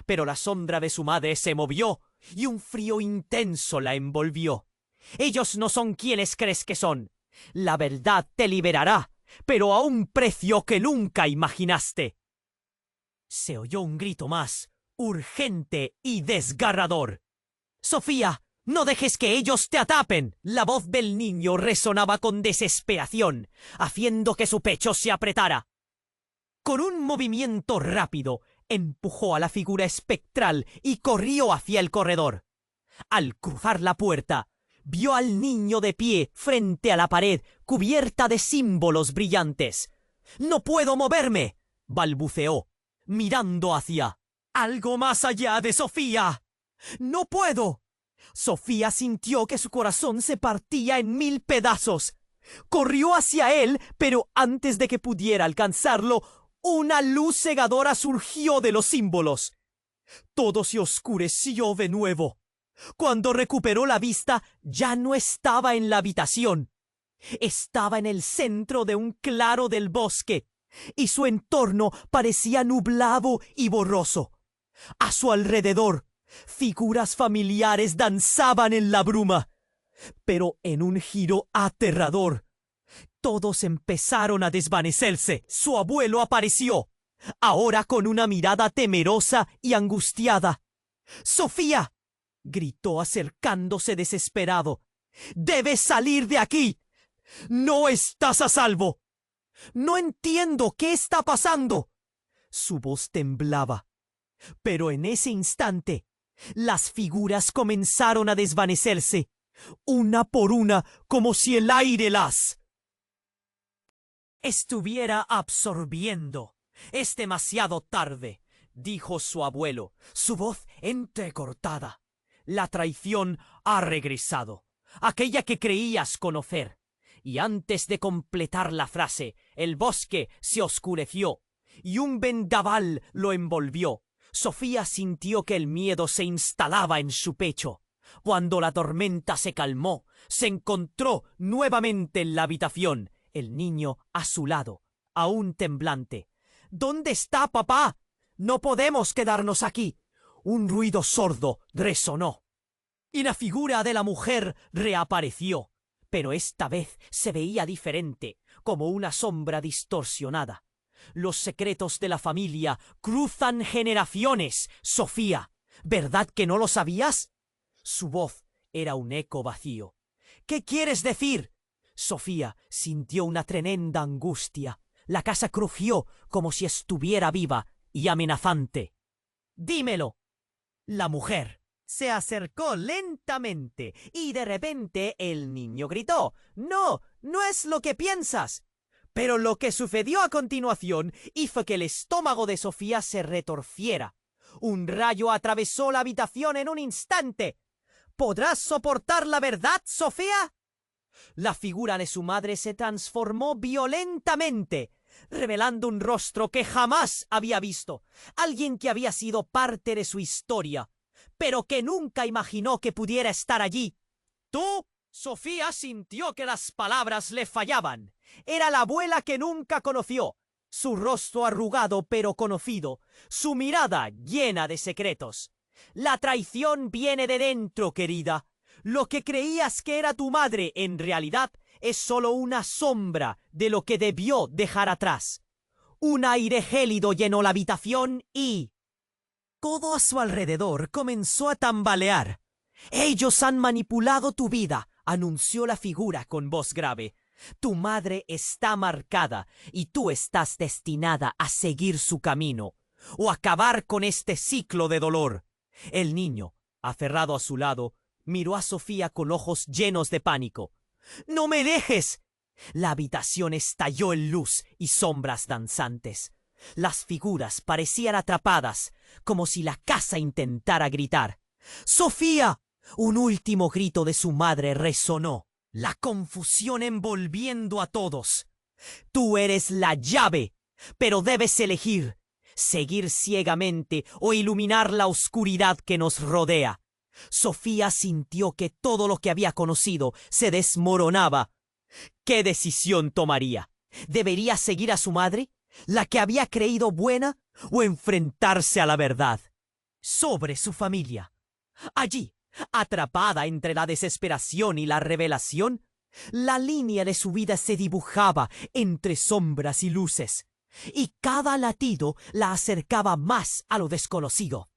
Pero la sombra de su madre se movió y un frío intenso la envolvió. Ellos no son quienes crees que son. La verdad te liberará, pero a un precio que nunca imaginaste. Se oyó un grito más, urgente y desgarrador. ¡Sofía, no dejes que ellos te atapen! La voz del niño resonaba con desesperación, haciendo que su pecho se apretara. Con un movimiento rápido, empujó a la figura espectral y corrió hacia el corredor. Al cruzar la puerta, vio al niño de pie frente a la pared, cubierta de símbolos brillantes. «¡No puedo moverme!», balbuceó, mirando hacia algo más allá de Sofía. «¡No puedo!». Sofía sintió que su corazón se partía en 1000 pedazos. Corrió hacia él, pero antes de que pudiera alcanzarlo, una luz cegadora surgió de los símbolos. Todo se oscureció de nuevo. Cuando recuperó la vista, ya no estaba en la habitación. Estaba en el centro de un claro del bosque, y su entorno parecía nublado y borroso. A su alrededor, figuras familiares danzaban en la bruma. Pero en un giro aterrador, todos empezaron a desvanecerse. Su abuelo apareció, ahora con una mirada temerosa y angustiada. «¡Sofía!», gritó acercándose desesperado. «¡Debes salir de aquí! ¡No estás a salvo! ¡No entiendo qué está pasando!». Su voz temblaba. Pero en ese instante, las figuras comenzaron a desvanecerse, una por una, como si el aire las estuviera absorbiendo. «Es demasiado tarde», dijo su abuelo, su voz entrecortada. «La traición ha regresado, aquella que creías conocer». Y antes de completar la frase, el bosque se oscureció y un vendaval lo envolvió. Sofía sintió que el miedo se instalaba en su pecho. Cuando la tormenta se calmó, se encontró nuevamente en la habitación, el niño a su lado, aún temblante. «¿Dónde está papá? No podemos quedarnos aquí». Un ruido sordo resonó, y la figura de la mujer reapareció, pero esta vez se veía diferente, como una sombra distorsionada. «Los secretos de la familia cruzan generaciones, Sofía. ¿Verdad que no lo sabías?». Su voz era un eco vacío. ¿Qué quieres decir? Sofía sintió una tremenda angustia. La casa crujió como si estuviera viva y amenazante. ¡Dímelo! La mujer se acercó lentamente y de repente el niño gritó: «No, no es lo que piensas». Pero lo que sucedió a continuación hizo que el estómago de Sofía se retorciera. Un rayo atravesó la habitación en un instante. ¿Podrás soportar la verdad, Sofía? La figura de su madre se transformó violentamente, revelando un rostro que jamás había visto, alguien que había sido parte de su historia, pero que nunca imaginó que pudiera estar allí. ¿Tú? Sofía sintió que las palabras le fallaban. Era la abuela que nunca conoció, su rostro arrugado pero conocido, su mirada llena de secretos. La traición viene de dentro, querida. Lo que creías que era tu madre en realidad es solo una sombra de lo que debió dejar atrás. Un aire gélido llenó la habitación y todo a su alrededor comenzó a tambalear. «Ellos han manipulado tu vida», anunció la figura con voz grave. «Tu madre está marcada y tú estás destinada a seguir su camino o acabar con este ciclo de dolor». El niño, aferrado a su lado, miró a Sofía con ojos llenos de pánico. «¡No me dejes!». La habitación estalló en luz y sombras danzantes. Las figuras parecían atrapadas, como si la casa intentara gritar. «¡Sofía!». Un último grito de su madre resonó, la confusión envolviendo a todos. «Tú eres la llave, pero debes elegir, seguir ciegamente o iluminar la oscuridad que nos rodea». Sofía sintió que todo lo que había conocido se desmoronaba. ¿Qué decisión tomaría? ¿Debería seguir a su madre, la que había creído buena, o enfrentarse a la verdad sobre su familia? Allí, atrapada entre la desesperación y la revelación, la línea de su vida se dibujaba entre sombras y luces, y cada latido la acercaba más a lo desconocido.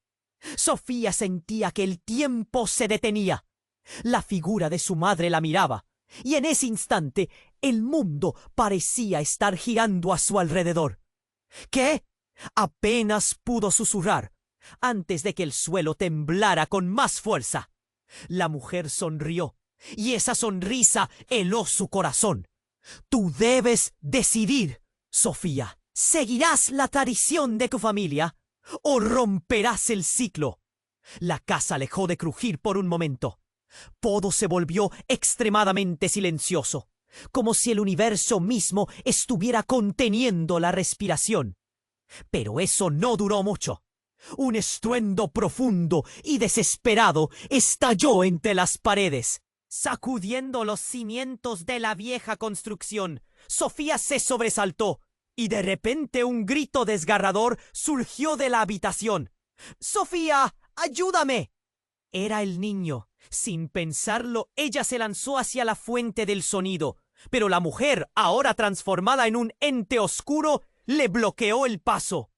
Sofía sentía que el tiempo se detenía. La figura de su madre la miraba, y en ese instante el mundo parecía estar girando a su alrededor. «¿Qué?». Apenas pudo susurrar antes de que el suelo temblara con más fuerza. La mujer sonrió, y esa sonrisa heló su corazón. «Tú debes decidir, Sofía. ¿Seguirás la tradición de tu familia o romperás el ciclo?». La casa dejó de crujir por un momento. Todo se volvió extremadamente silencioso, como si el universo mismo estuviera conteniendo la respiración. Pero eso no duró mucho. Un estruendo profundo y desesperado estalló entre las paredes, sacudiendo los cimientos de la vieja construcción. Sofía se sobresaltó, y de repente un grito desgarrador surgió de la habitación. «¡Sofía, ayúdame!». Era el niño. Sin pensarlo, ella se lanzó hacia la fuente del sonido, pero la mujer, ahora transformada en un ente oscuro, le bloqueó el paso.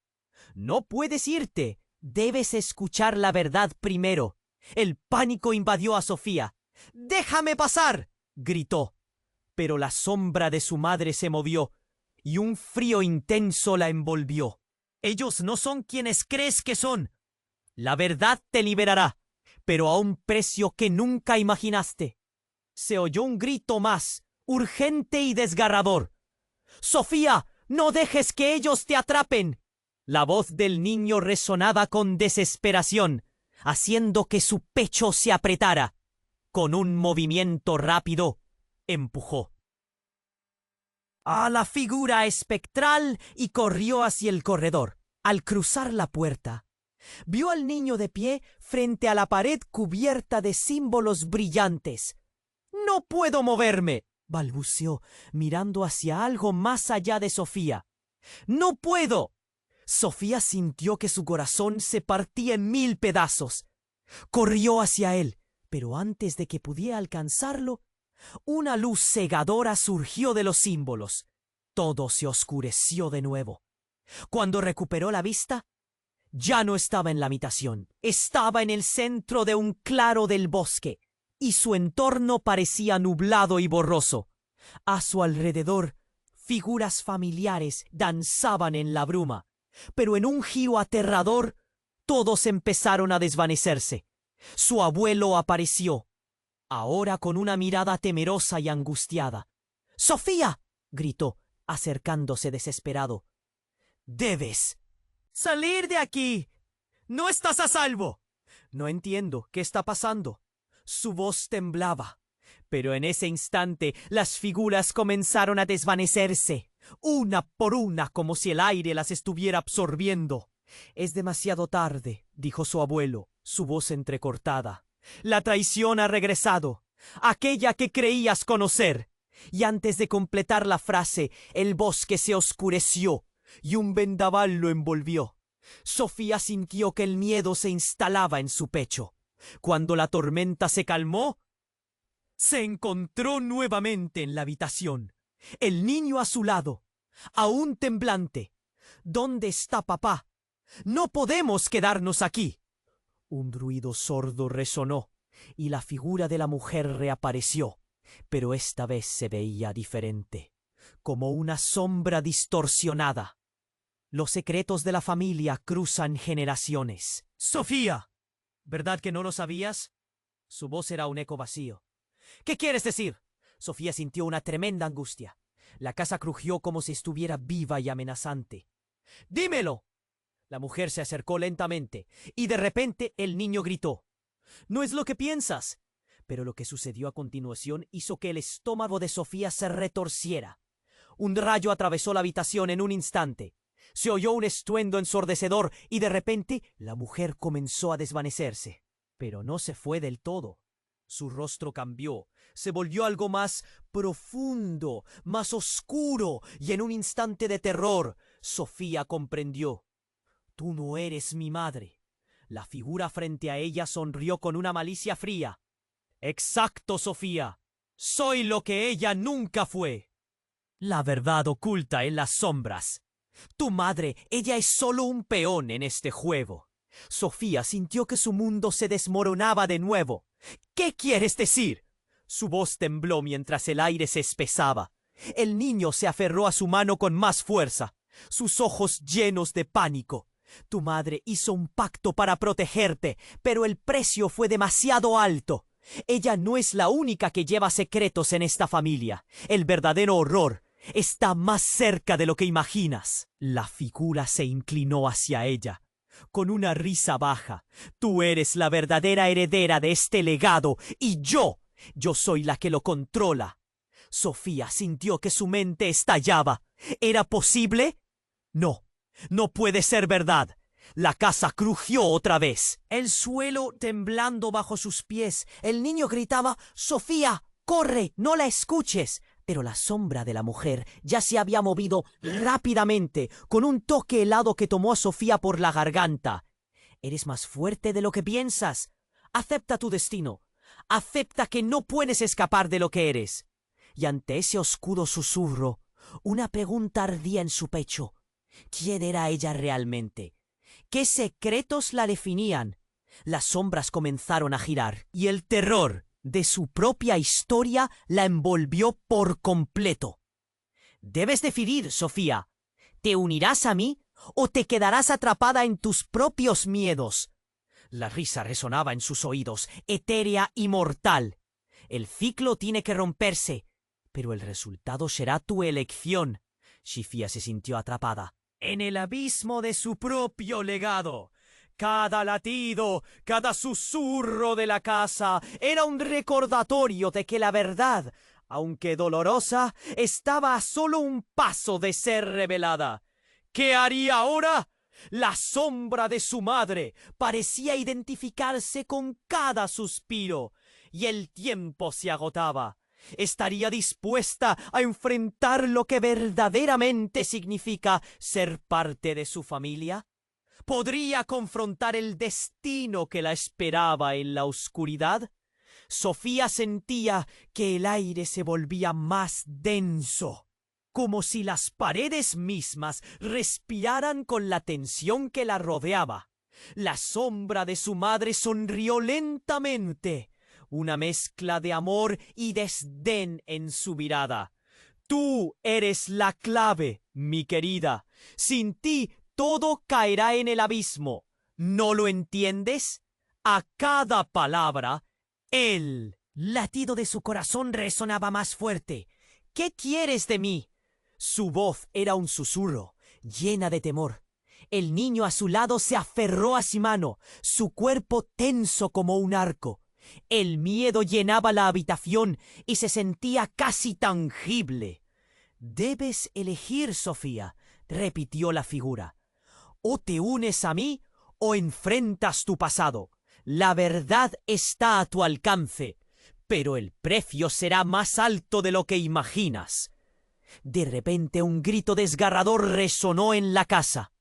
«No puedes irte. Debes escuchar la verdad primero». El pánico invadió a Sofía. «¡Déjame pasar!», gritó. Pero la sombra de su madre se movió, y un frío intenso la envolvió. «Ellos no son quienes crees que son. La verdad te liberará, pero a un precio que nunca imaginaste». Se oyó un grito más, urgente y desgarrador. «¡Sofía, no dejes que ellos te atrapen!». La voz del niño resonaba con desesperación, haciendo que su pecho se apretara. Con un movimiento rápido, empujó a la figura espectral y corrió hacia el corredor. Al cruzar la puerta, vio al niño de pie frente a la pared cubierta de símbolos brillantes. «No puedo moverme», balbuceó, mirando hacia algo más allá de Sofía. «¡No puedo!». Sofía sintió que su corazón se partía en 1000 pedazos. Corrió hacia él, pero antes de que pudiera alcanzarlo, una luz cegadora surgió de los símbolos. Todo se oscureció de nuevo. Cuando recuperó la vista, Ya no estaba en la habitación, estaba en el centro de un claro del bosque, y su entorno parecía nublado y borroso. A su alrededor, figuras familiares danzaban en la bruma, pero en un giro aterrador, todos empezaron a desvanecerse. Su abuelo apareció, ahora con una mirada temerosa y angustiada. ¡Sofía!, gritó, acercándose desesperado. «Debes salir de aquí. No estás a salvo». «No entiendo qué está pasando». Su voz temblaba, pero en ese instante las figuras comenzaron a desvanecerse, una por una, como si el aire las estuviera absorbiendo. «Es demasiado tarde», dijo su abuelo, su voz entrecortada. «La traición ha regresado, aquella que creías conocer». Y antes de completar la frase, el bosque se oscureció y un vendaval lo envolvió. Sofía sintió que el miedo se instalaba en su pecho. Cuando la tormenta se calmó, se encontró nuevamente en la habitación. El niño a su lado, aún temblante. «¿Dónde está papá? No podemos quedarnos aquí». Un ruido sordo resonó y la figura de la mujer reapareció, pero esta vez se veía diferente, como una sombra distorsionada. Los secretos de la familia cruzan generaciones. «Sofía, ¿verdad que no lo sabías?». Su voz era un eco vacío. «¿Qué quieres decir?». Sofía sintió una tremenda angustia. La casa crujió como si estuviera viva y amenazante. «¡Dímelo!». La mujer se acercó lentamente y de repente el niño gritó. «No es lo que piensas». Pero lo que sucedió a continuación hizo que el estómago de Sofía se retorciera. Un rayo atravesó la habitación en un instante. Se oyó un estruendo ensordecedor y de repente la mujer comenzó a desvanecerse. Pero no se fue del todo. Su rostro cambió, se volvió algo más profundo, más oscuro, y en un instante de terror, Sofía comprendió. «Tú no eres mi madre». La figura frente a ella sonrió con una malicia fría. «Exacto, Sofía. Soy lo que ella nunca fue. La verdad oculta en las sombras. Tu madre, ella es solo un peón en este juego». Sofía sintió que su mundo se desmoronaba de nuevo. «¿Qué quieres decir?». Su voz tembló mientras el aire se espesaba. El niño se aferró a su mano con más fuerza, sus ojos llenos de pánico. «Tu madre hizo un pacto para protegerte, pero el precio fue demasiado alto. Ella no es la única que lleva secretos en esta familia. El verdadero horror está más cerca de lo que imaginas». La figura se inclinó hacia ella, con una risa baja. «Tú eres la verdadera heredera de este legado, y yo soy la que lo controla». Sofía sintió que su mente estallaba. ¿Era posible? No. No puede ser verdad. La casa crujió otra vez, el suelo temblando bajo sus pies. El niño gritaba: «¡Sofía, corre, no la escuches!». Pero la sombra de la mujer ya se había movido rápidamente, con un toque helado que tomó a Sofía por la garganta. «Eres más fuerte de lo que piensas. Acepta tu destino. Acepta que no puedes escapar de lo que eres». Y ante ese oscuro susurro, una pregunta ardía en su pecho. ¿Quién era ella realmente? ¿Qué secretos la definían? Las sombras comenzaron a girar y el terror de su propia historia la envolvió por completo. «Debes decidir, Sofía. ¿Te unirás a mí o te quedarás atrapada en tus propios miedos?». La risa resonaba en sus oídos, etérea y mortal. «El ciclo tiene que romperse, pero el resultado será tu elección». Sofía se sintió atrapada en el abismo de su propio legado. Cada latido, cada susurro de la casa era un recordatorio de que la verdad, aunque dolorosa, estaba a solo un paso de ser revelada. ¿Qué haría ahora? La sombra de su madre parecía identificarse con cada suspiro, y el tiempo se agotaba. ¿Estaría dispuesta a enfrentar lo que verdaderamente significa ser parte de su familia? ¿Podría confrontar el destino que la esperaba en la oscuridad? Sofía sentía que el aire se volvía más denso, como si las paredes mismas respiraran con la tensión que la rodeaba. La sombra de su madre sonrió lentamente, una mezcla de amor y desdén en su mirada. Tú eres la clave, mi querida. Sin ti todo caerá en el abismo. ¿No lo entiendes? A cada palabra, el latido de su corazón resonaba más fuerte. ¿Qué quieres de mí? Su voz era un susurro, llena de temor. El niño a su lado se aferró a su mano, su cuerpo tenso como un arco. El miedo llenaba la habitación y se sentía casi tangible. «Debes elegir, Sofía», repitió la figura. «O te unes a mí o enfrentas tu pasado. La verdad está a tu alcance, pero el precio será más alto de lo que imaginas». De repente un grito desgarrador resonó en la casa.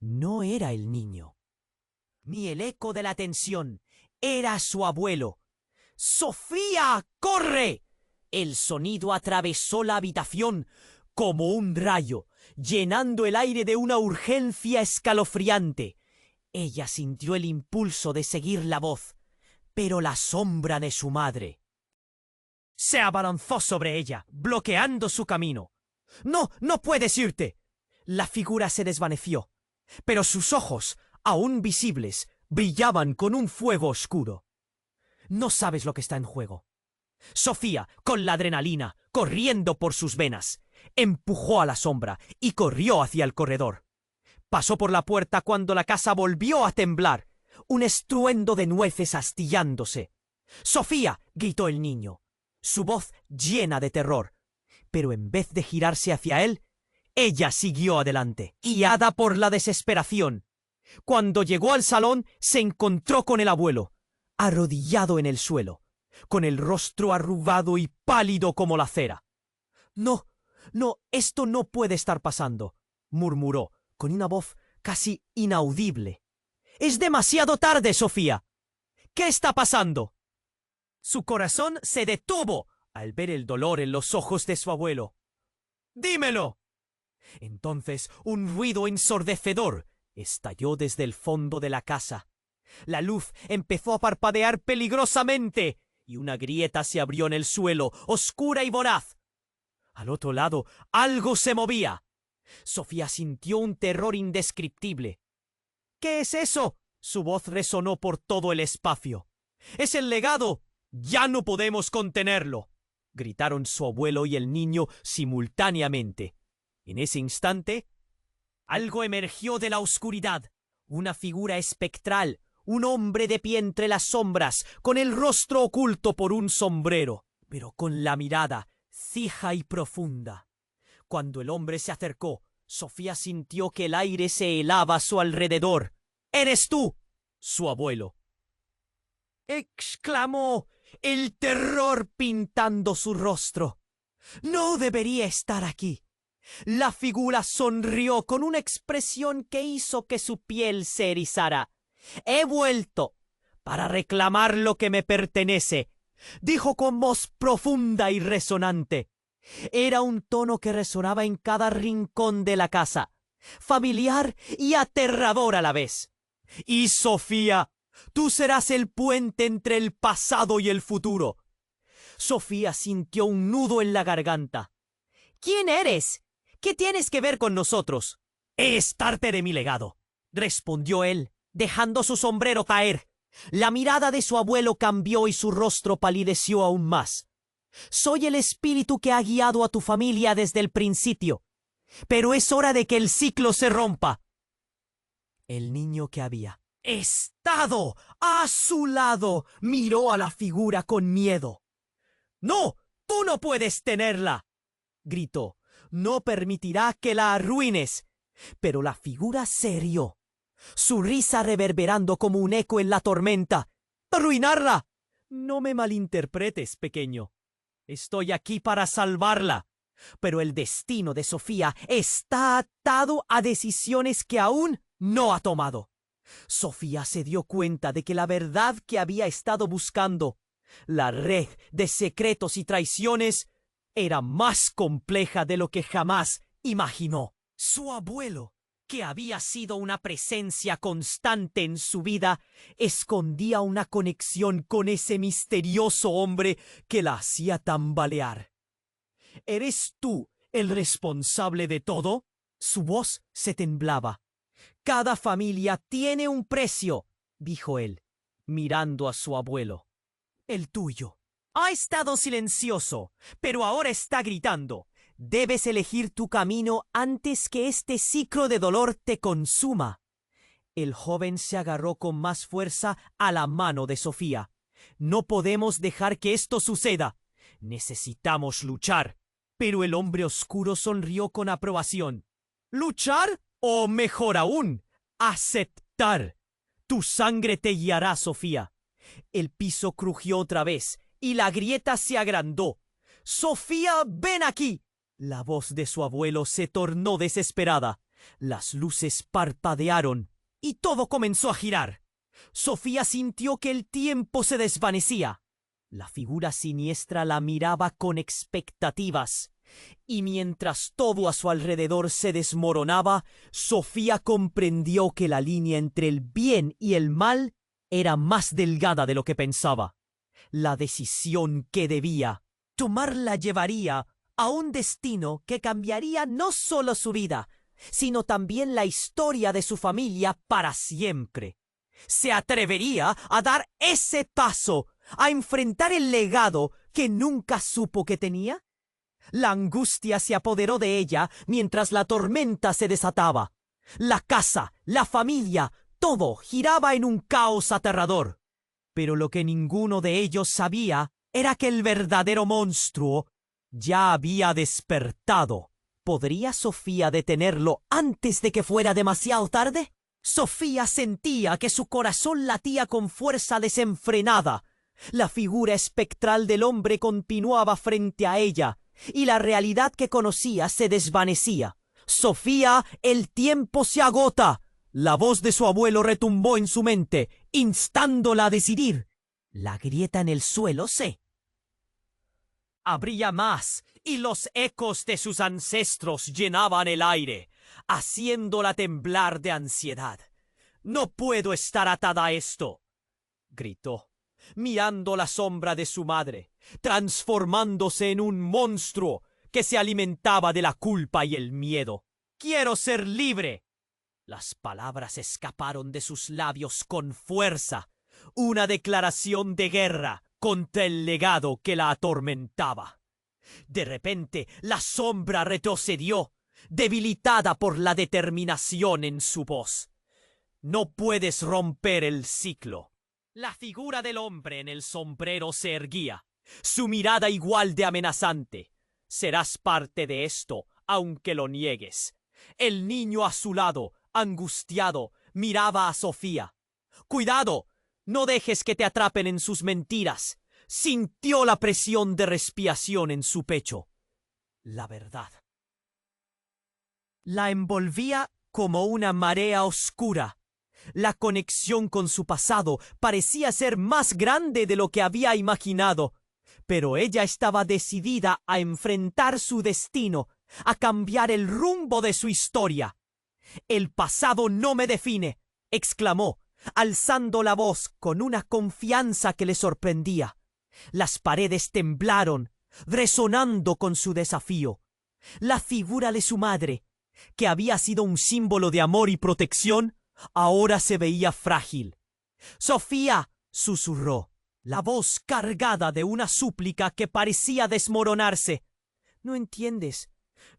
No era el niño, ni el eco de la tensión. Era su abuelo. «¡Sofía, corre!». El sonido atravesó la habitación como un rayo, llenando el aire de una urgencia escalofriante. Ella sintió el impulso de seguir la voz, pero la sombra de su madre se abalanzó sobre ella, bloqueando su camino. «¡No, no puedes irte!». La figura se desvaneció, pero sus ojos, aún visibles, brillaban con un fuego oscuro. No sabes lo que está en juego. Sofía, con la adrenalina corriendo por sus venas, empujó a la sombra y corrió hacia el corredor. Pasó por la puerta cuando la casa volvió a temblar, un estruendo de nueces astillándose. «¡Sofía!», gritó el niño, su voz llena de terror. Pero en vez de girarse hacia él, ella siguió adelante, guiada por la desesperación. Cuando llegó al salón, se encontró con el abuelo, arrodillado en el suelo, con el rostro arrugado y pálido como la cera. «No, no, esto no puede estar pasando», murmuró, con una voz casi inaudible. «Es demasiado tarde, Sofía. ¿Qué está pasando?». Su corazón se detuvo al ver el dolor en los ojos de su abuelo. «¡Dímelo!». Entonces un ruido ensordecedor estalló desde el fondo de la casa. La luz empezó a parpadear peligrosamente y una grieta se abrió en el suelo, oscura y voraz. Al otro lado, algo se movía. Sofía sintió un terror indescriptible. «¿Qué es eso?». Su voz resonó por todo el espacio. «¡Es el legado! ¡Ya no podemos contenerlo!», gritaron su abuelo y el niño simultáneamente. En ese instante, algo emergió de la oscuridad. Una figura espectral, un hombre de pie entre las sombras, con el rostro oculto por un sombrero, pero con la mirada fija y profunda. Cuando el hombre se acercó, Sofía sintió que el aire se helaba a su alrededor. «¡Eres tú!», su abuelo exclamó, el terror pintando su rostro. «No debería estar aquí». La figura sonrió con una expresión que hizo que su piel se erizara. «He vuelto para reclamar lo que me pertenece», dijo con voz profunda y resonante. Era un tono que resonaba en cada rincón de la casa, familiar y aterrador a la vez. «Y Sofía, tú serás el puente entre el pasado y el futuro». Sofía sintió un nudo en la garganta. «¿Quién eres? ¿Qué tienes que ver con nosotros?». «Es parte de mi legado», respondió él, dejando su sombrero caer. La mirada de su abuelo cambió y su rostro palideció aún más. «Soy el espíritu que ha guiado a tu familia desde el principio, pero es hora de que el ciclo se rompa». El niño que había estado a su lado miró a la figura con miedo. «¡No! ¡Tú no puedes tenerla!», gritó. «No permitirá que la arruines». Pero la figura se rió, su risa reverberando como un eco en la tormenta. «¿Arruinarla? No me malinterpretes, pequeño. Estoy aquí para salvarla. Pero el destino de Sofía está atado a decisiones que aún no ha tomado». Sofía se dio cuenta de que la verdad que había estado buscando, la red de secretos y traiciones, era más compleja de lo que jamás imaginó. Su abuelo, que había sido una presencia constante en su vida, escondía una conexión con ese misterioso hombre que la hacía tambalear. ¿Eres tú el responsable de todo? Su voz se temblaba. Cada familia tiene un precio, dijo él, mirando a su abuelo. El tuyo. Ha estado silencioso, pero ahora está gritando. Debes elegir tu camino antes que este ciclo de dolor te consuma. El joven se agarró con más fuerza a la mano de Sofía. No podemos dejar que esto suceda. Necesitamos luchar. Pero el hombre oscuro sonrió con aprobación. ¿Luchar? O mejor aún, aceptar. Tu sangre te guiará, Sofía. El piso crujió otra vez y la grieta se agrandó. ¡Sofía, ven aquí! La voz de su abuelo se tornó desesperada. Las luces parpadearon y todo comenzó a girar. Sofía sintió que el tiempo se desvanecía. La figura siniestra la miraba con expectativas. Y mientras todo a su alrededor se desmoronaba, Sofía comprendió que la línea entre el bien y el mal era más delgada de lo que pensaba. La decisión que debía tomar la llevaría a un destino que cambiaría no solo su vida, sino también la historia de su familia para siempre. ¿Se atrevería a dar ese paso, a enfrentar el legado que nunca supo que tenía? La angustia se apoderó de ella mientras la tormenta se desataba. La casa, la familia, todo giraba en un caos aterrador. Pero lo que ninguno de ellos sabía era que el verdadero monstruo ya había despertado. ¿Podría Sofía detenerlo antes de que fuera demasiado tarde? Sofía sentía que su corazón latía con fuerza desenfrenada. La figura espectral del hombre continuaba frente a ella, y la realidad que conocía se desvanecía. «Sofía, el tiempo se agota». La voz de su abuelo retumbó en su mente, instándola a decidir. La grieta en el suelo se abría más, y los ecos de sus ancestros llenaban el aire, haciéndola temblar de ansiedad. «No puedo estar atada a esto», gritó, mirando la sombra de su madre, transformándose en un monstruo que se alimentaba de la culpa y el miedo. «Quiero ser libre». Las palabras escaparon de sus labios con fuerza, una declaración de guerra contra el legado que la atormentaba. De repente, la sombra retrocedió, debilitada por la determinación en su voz. «No puedes romper el ciclo». La figura del hombre en el sombrero se erguía, su mirada igual de amenazante. «Serás parte de esto, aunque lo niegues». El niño a su lado, angustiado, miraba a Sofía. «Cuidado, no dejes que te atrapen en sus mentiras». Sintió la presión de respiración en su pecho. La verdad la envolvía como una marea oscura. La conexión con su pasado parecía ser más grande de lo que había imaginado, pero ella estaba decidida a enfrentar su destino, a cambiar el rumbo de su historia. «El pasado no me define», exclamó, alzando la voz con una confianza que le sorprendía. Las paredes temblaron, resonando con su desafío. La figura de su madre, que había sido un símbolo de amor y protección, ahora se veía frágil. «Sofía», susurró, la voz cargada de una súplica que parecía desmoronarse. «No entiendes».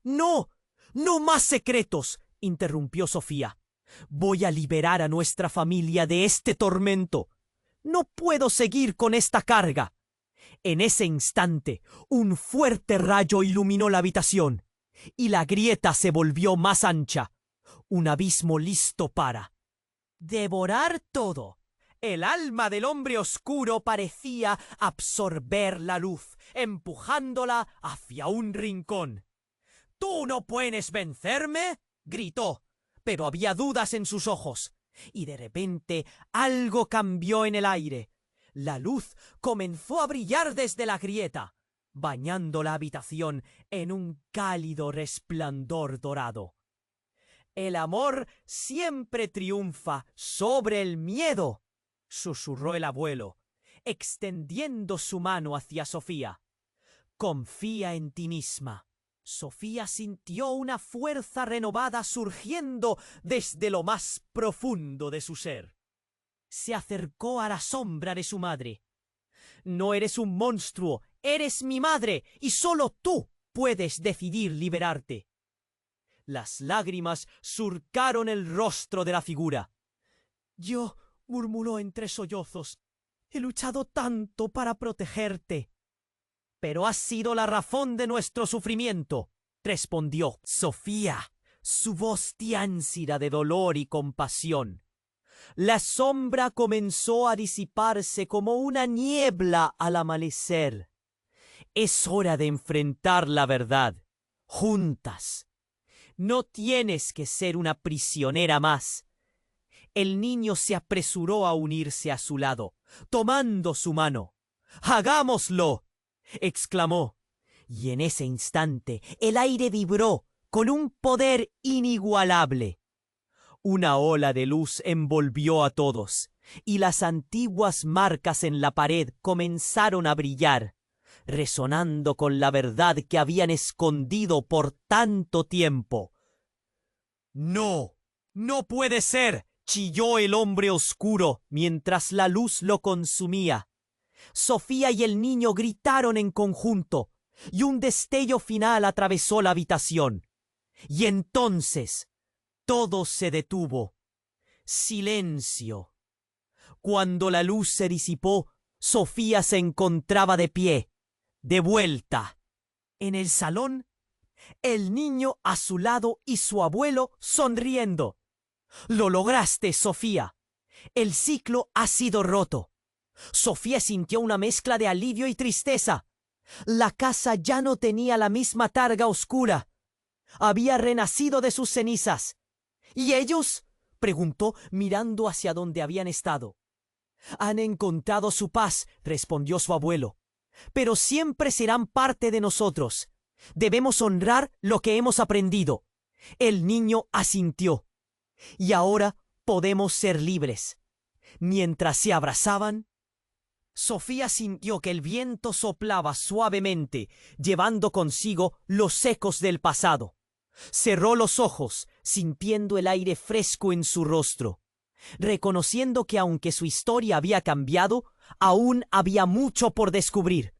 «No, no más secretos», interrumpió Sofía. «Voy a liberar a nuestra familia de este tormento. No puedo seguir con esta carga». En ese instante, un fuerte rayo iluminó la habitación, y la grieta se volvió más ancha. Un abismo listo para devorar todo. El alma del hombre oscuro parecía absorber la luz, empujándola hacia un rincón. «¿Tú no puedes vencerme?», gritó, pero había dudas en sus ojos. Y de repente algo cambió en el aire. La luz comenzó a brillar desde la grieta. bañando la habitación en un cálido resplandor dorado. «El amor siempre triunfa sobre el miedo», susurró el abuelo, extendiendo su mano hacia Sofía. «Confía en ti misma». Sofía sintió una fuerza renovada surgiendo desde lo más profundo de su ser. Se acercó a la sombra de su madre. «No eres un monstruo, eres mi madre, y solo tú puedes decidir liberarte». Las lágrimas surcaron el rostro de la figura. «Yo», murmuró entre sollozos, «he luchado tanto para protegerte». «Pero has sido la razón de nuestro sufrimiento», respondió Sofía, su voz tiánsida de dolor y compasión. La sombra comenzó a disiparse como una niebla al amanecer. «Es hora de enfrentar la verdad, juntas. No tienes que ser una prisionera más». El niño se apresuró a unirse a su lado, tomando su mano. «¡Hagámoslo!», exclamó, y en ese instante el aire vibró con un poder inigualable. Una ola de luz envolvió a todos, y las antiguas marcas en la pared comenzaron a brillar, resonando con la verdad que habían escondido por tanto tiempo. «¡No! ¡No puede ser!», chilló el hombre oscuro mientras la luz lo consumía. Sofía y el niño gritaron en conjunto, y un destello final atravesó la habitación. Y entonces todo se detuvo. Silencio. Cuando la luz se disipó, Sofía se encontraba de pie, de vuelta. En el salón, el niño a su lado y su abuelo sonriendo. «Lo lograste, Sofía. El ciclo ha sido roto». Sofía sintió una mezcla de alivio y tristeza. La casa ya no tenía la misma targa oscura. Había renacido de sus cenizas. «¿Y ellos?», preguntó mirando hacia donde habían estado. «Han encontrado su paz», respondió su abuelo. «Pero siempre serán parte de nosotros. Debemos honrar lo que hemos aprendido». El niño asintió. «Y ahora podemos ser libres». Mientras se abrazaban, Sofía sintió que el viento soplaba suavemente, llevando consigo los ecos del pasado. Cerró los ojos, sintiendo el aire fresco en su rostro, reconociendo que aunque su historia había cambiado, aún había mucho por descubrir.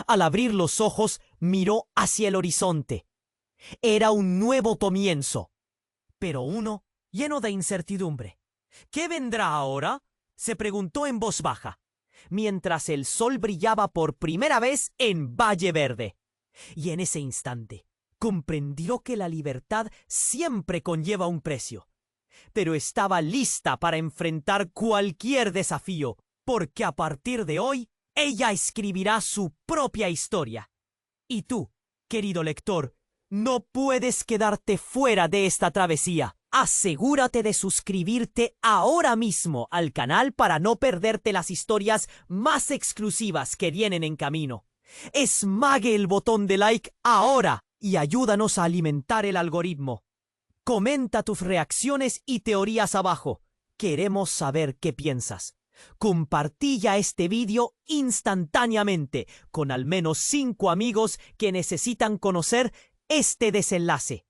Al abrir los ojos, miró hacia el horizonte. Era un nuevo comienzo, pero uno lleno de incertidumbre. «¿Qué vendrá ahora?», se preguntó en voz baja, mientras el sol brillaba por primera vez en Valle Verde. Y en ese instante comprendió que la libertad siempre conlleva un precio. Pero estaba lista para enfrentar cualquier desafío, porque a partir de hoy, ella escribirá su propia historia. Y tú, querido lector, no puedes quedarte fuera de esta travesía. Asegúrate de suscribirte ahora mismo al canal para no perderte las historias más exclusivas que vienen en camino. Esmague el botón de like ahora y ayúdanos a alimentar el algoritmo. Comenta tus reacciones y teorías abajo. Queremos saber qué piensas. Compartí ya este vídeo instantáneamente con al menos 5 amigos que necesitan conocer este desenlace.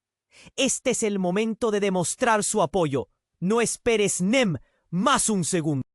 Este es el momento de demostrar su apoyo. No esperes más un segundo.